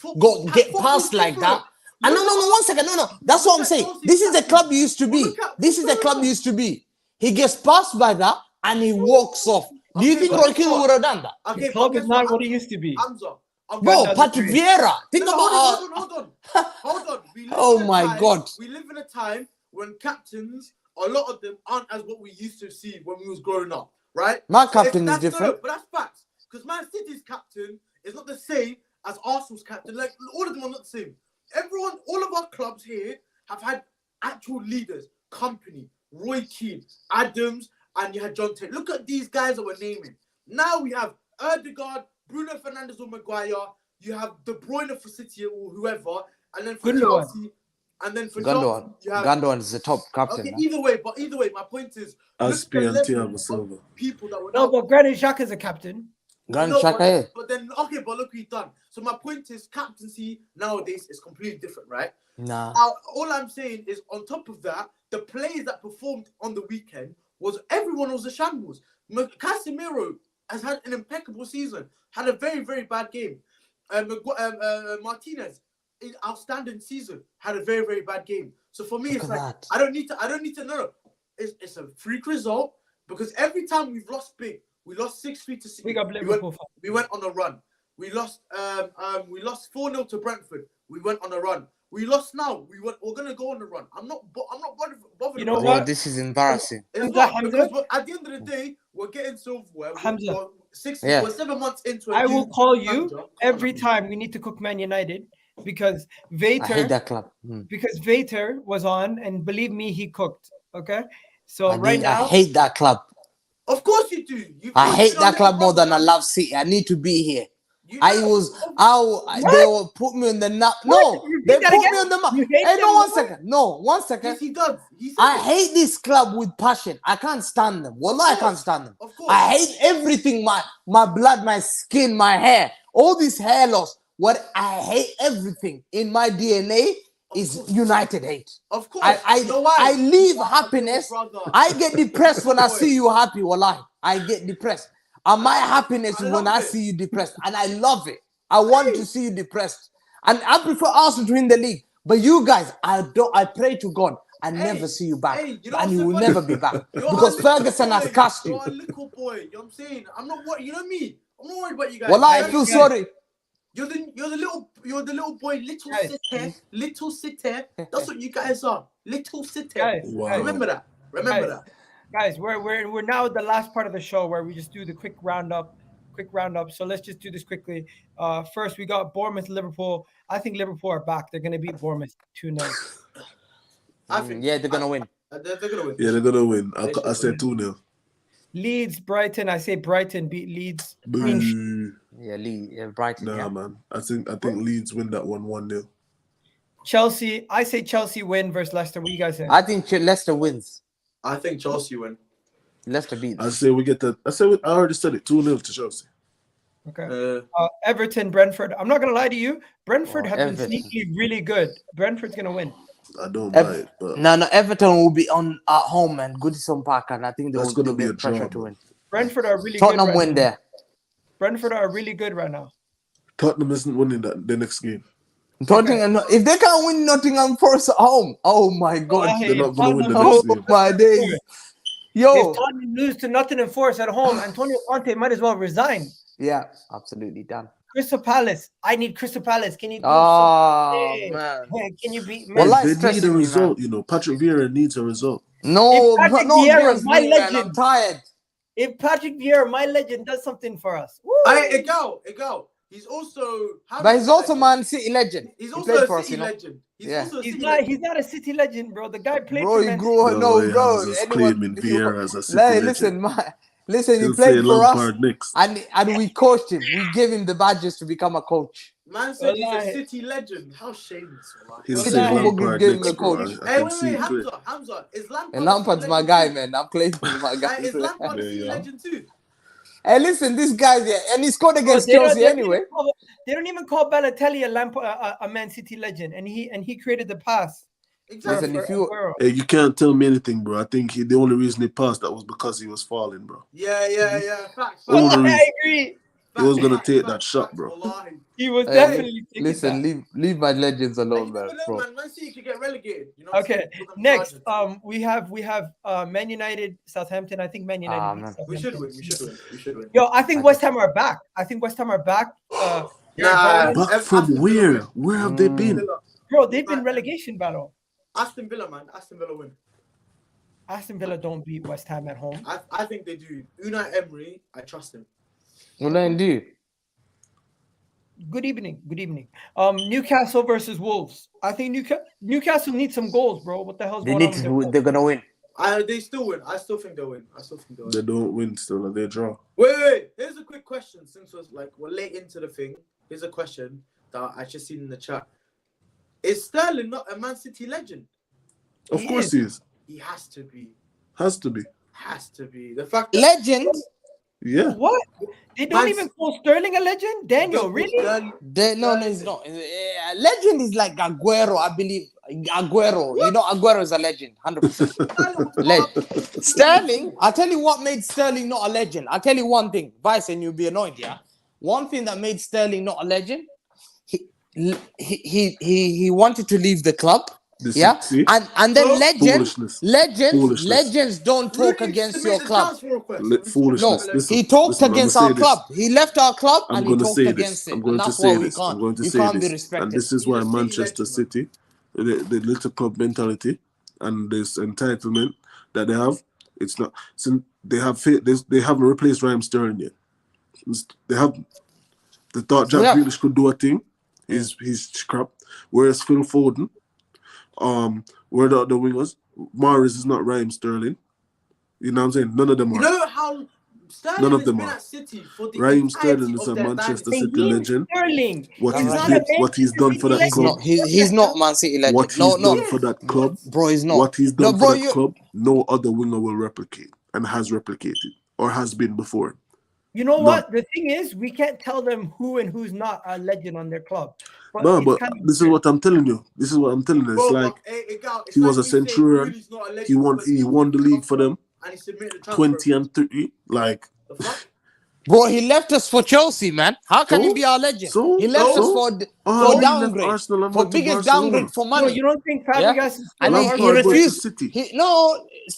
get passed like that. And no, 1 second. No. That's what I'm saying. This is the club you used to be. This is the club you used to be. He gets passed by that and he walks off. Do you Okay, think but Roy Keane would have done that? Okay, The club but is guess not what, what it used to be. Hamza. Bro, That's Patrick great. Vieira. Think No, about hold on. We live Oh in a my time- God. We live in a time when captains, a lot of them aren't as what we used to see when we was growing up, right? My So captain if is that's- different. No, but that's facts. Because Man City's captain is not the same as Arsenal's captain. Like, all of them are not the same. All of our clubs here have had actual leaders. Company, Roy Keane, Adams, and you had John Tate. Look at these guys that we're naming. Now we have Erdegaard, Bruno Fernandes or Maguire. You have De Bruyne for City or whoever. And then for Gundogan. Chelsea. And then for Gundogan. Chelsea, you have... Gundogan is the top captain. Okay, man. either way, my point is... look at Aspi the and level Thiago of Silva. people that were No, now... but Granit Xhaka is a captain. Granit No, Xhaka, yeah. but then, okay, but look what he's done. So my point is, captaincy nowadays is completely different, right? Nah. Now, all I'm saying is, on top of that, the players that performed on the weekend everyone was a shambles. Casemiro has had an impeccable season, had a very, very bad game. Martinez, outstanding season, had a very, very bad game. So for me, Look it's at like that. I don't need to know. It's a freak result because every time we've lost big, we lost 6-3 to City. Big up Liverpool. We went on a run. We lost 4-0 to Brentford. We went on a run. We lost now. We're gonna go on a run. I'm not bothered. You know about Bro, what? it. this is embarrassing. It's Hamza, not Hamza? because at the end of the day, we're getting silverware. Hamza. We're 7 months into it. I will call you every time we need to cook Man United because I hate Vater that club. because Vater was on and believe me, he cooked. Okay, so I right now, hate that club. Of course you do. I hate that club more than I love City. I need to be here. They will put me on the map. No, You they hate that put me again? on the map. You hate Hey, them no, 1 more? second. No, 1 second. Yes, he does. He said I it. hate this club with passion. I can't stand them. Wallah, I can't stand them. Of course. I hate everything. My blood, my skin, my hair. All this hair loss. what I hate everything in my DNA is United hate. Of course. I You know why? I leave You are a happiness. little brother. I get depressed when I Boy. see you happy. Wallahi, I get depressed. And my happiness is when love I it. see you depressed, and I love it. I want to see you depressed, and I prefer Arsenal to win the league. But you guys, I pray to God I never see you back, Hey, you know and what's you so will funny? never be back You're because a little Ferguson has boy. cast you. You're a little boy. You know what I'm saying? I'm not worried. You know me. I'm not worried about you guys. Wallahi, I Guys, feel guys, sorry. You're the little boy, little Guys. sitter. That's what you guys are. Little sitter. Guys, Wow. Remember that. Remember that. Guys, we're now at the last part of the show where we just do the quick roundup. So let's just do this quickly. First, we got Bournemouth, Liverpool. I think Liverpool are back. They're going to beat Bournemouth 2-0. I think Yeah, they're gonna win. They're gonna win. Yeah, they're gonna win. They I should said 2-0. Leeds, Brighton. I say Brighton beat Leeds. Boo. Yeah, Brighton. Nah, Yeah. man. I think Leeds win that 1-0. Chelsea. I say Chelsea win versus Leicester. What do you guys say? I think Leicester wins. I think Chelsea win. Leicester beat them. I say we get that. I already said it. 2-0 to Chelsea. Okay. Everton, Brentford. I'm not gonna lie to you. Brentford have been Everton. sneaky really good. Brentford's gonna win. I don't buy it, but No, Everton will be on at home and Goodison Park, and I think That's they'll gonna be get a draw, pressure to man. win. Brentford are really Tottenham good. Right win now. there. Brentford are really good right now. Tottenham isn't winning the next game. Nottingham, if they can't win Nottingham Forest at home, oh my God. Wallahi, They're not gonna win the Tottenham- next Oh game. my days. Yo. If Tottenham lose to Nottingham Forest at home, Antonio Conte might as well resign. Yeah, absolutely done. Crystal Palace. I need Crystal Palace. Can you do Oh something? man. Hey, can you beat Well, man? like- They need stressing a me, man. result, you know. Patrick Vieira needs a result. No, If Patrick not Vieira, against my me, man. legend. I'm tired. If Patrick Vieira, my legend, does something for us. Woo! It go. He's also. But he's also Man City legend. He's He also played a for us, City you know. legend. He's Yeah. also a He's City not. legend. He's not a City legend, bro. The guy played Bro, for he Man grew up. City. No, bro. Hamza's Anyone, claiming Vieira as a City Hey, legend. listen, man. Listen, he He'll say played for us, Lampard next. and we coached him. We gave him the badges to become a coach. Man said he's a Wallahi. City legend. How shameless, wallahi. He'll City say football Lampard gave him next, the bro. coach. I Hey, can wait, see it clear. Hamza. Is Lampard And a Lampard's City my legend guy, too? man. I'm claiming my guy. Is Lampard a Yeah, City yeah. legend too? Hey, listen, this guy's here, and he scored Bro, against they don't- Chelsea they don't anyway. even call- They don't even call Balotelli a Man City legend, and he created the pass. Exactly. Listen, if you Aguero. Hey, you can't tell me anything, bro. I think the only reason he passed that was because he was falling, bro. Yeah. Facts. Only Wallahi, I reason agree. he was gonna Facts, take facts, that shot, facts, bro. wallahi. He was Hey, definitely taking listen, that. leave my legends Hey, alone, you man, never know, bro. man. Man City could get relegated. You know what I'm Okay, saying? Put them next, charges. we have Man United, Southampton. I think Man United. Ah, beat man. We Southampton. should win. Yo, I think West Ham are back. They're Nah. balling. Back Aston from Villa where? win. Where have they been? Villa. Bro, they've been relegation battle. Aston Villa, man. Aston Villa win. Aston Villa don't beat West Ham at home. I think they do. Unai Emery, I trust him. What do I do? Good evening. Newcastle versus Wolves. I think Newcastle needs some goals, bro. What the hell's They going need on? with to. their They're gonna win. They still win. I still think they'll win. They don't win still, they draw. Wait. Here's a quick question. Since we're late into the thing, here's a question that I just seen in the chat. Is Sterling not a Man City legend? Of He course is. he is. He has to be. Has to be. The fact that Legend. Yeah. What? They don't Man- even call Sterling a legend? Daniel, really? Sterling- No, he's not. Legend is like Aguero, I believe. Aguero, you know, Aguero is a legend, 100%. Sterling, I'll tell you what made Sterling not a legend. I'll tell you one thing, Vice, and you'll be annoyed, yeah. One thing that made Sterling not a legend, he wanted to leave the club. Yeah. See? And then Foolishness. legends don't talk Really against submit your the club. transfer request. Foolishness. No, Listen, he talked listen, against I'ma our say club. this. He left our club I'm and he going to talked say against this. it. I'm going and to that's why say we this. can't. I'm going to You say can't be this. respected. And this is He's why a City Manchester legend, City, the little club mentality and this entitlement that they have, it's not. Since they haven't replaced Raheem Sterling yet. They thought Jack Grealish could do a thing. He's crap. Whereas Phil Foden, where the other wingers, Mahrez is not Raheem Sterling. You know what I'm saying? None of them are. You know how Sterling None of has them been are. at City for the Raheem entirety Sterling is of a their Manchester dynasty. City legend. Sterling. What He's he's not did, a what he's done for that Manchester club. He's not Man City legend. What he's No. done for that club. Bro, he's not. What he's done No, bro, for that club, no other winger will replicate and has replicated or has been before. You know No. what? The thing is, we can't tell them who and who's not a legend on their club. But No, it's but kind of this is what I'm telling you. This is what I'm telling you. It's Bro, like but, it's he like was a me saying Centurion. Rooney's not a legend He won because the league for them, and he submitted the transfer 20 and 30. Like, The fuck? Bro, he left us for Chelsea, man. How can he So? be our legend? So? He left us So? for Oh, he left downgrade, Arsenal and for went to biggest Barcelona. downgrade for No, money. you don't think Yeah? Fabregas is And still he Lampard went to refused. City.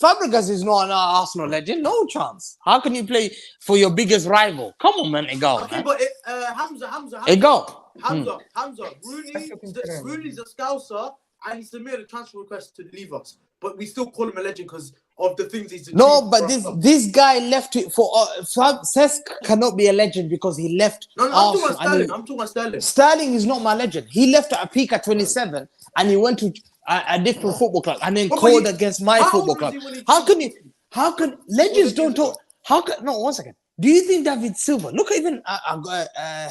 Fabregas is not an Arsenal legend. No chance. How can you play for your biggest rival? Come on, man. Egal, Okay, man. but Hamza. Egal. Hamza. That's still considered. Rooney's a scouser and he submitted a transfer request to leave us. But we still call him a legend because of the things he's achieved. No, but for us. this guy left it for Cesc cannot be a legend because he left No, I'm talking Arsenal. about Sterling. I'm talking about Sterling. Sterling is not my legend. He left at a peak at 27 and he went to a different football club and then But called he- against my how football old club. was he when he How joined can you? How can legends don't years talk? How can no? 1 second. Do you think David Silva? Look at even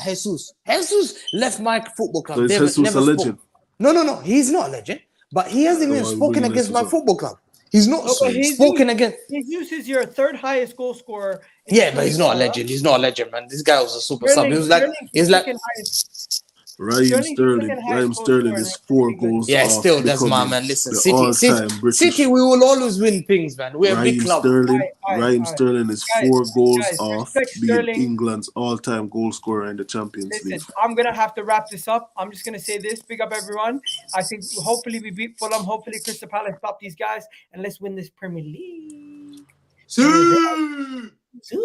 Jesus. Jesus left my football club. So is Never Jesus a spoke. legend? No. He's not a legend. But he hasn't even So I'm spoken bringing against this my up. football club. He's not No, but spoken against. Jesus is your third highest goal scorer. in Yeah, but he's not a Premier League. legend. He's not a legend, man. This guy was a super sub. He was like, Sterling's he's the like, second highest. Raheem Sterling's the second highest goal Sterling scorer is in 4 Premier League. goals yeah, off still, that's my becoming man. Listen, the City, all-time British. City, we will always win things, man. We're a big Raheem club. Sterling Sterling is Guys, 4 goals guys, off respect being Sterling. England's all-time goal scorer in the Champions Listen, League. I'm gonna have to wrap this up. I'm just gonna say this: big up everyone. I think hopefully we beat Fulham. Hopefully Crystal Palace stop these guys, and let's win this Premier League. See?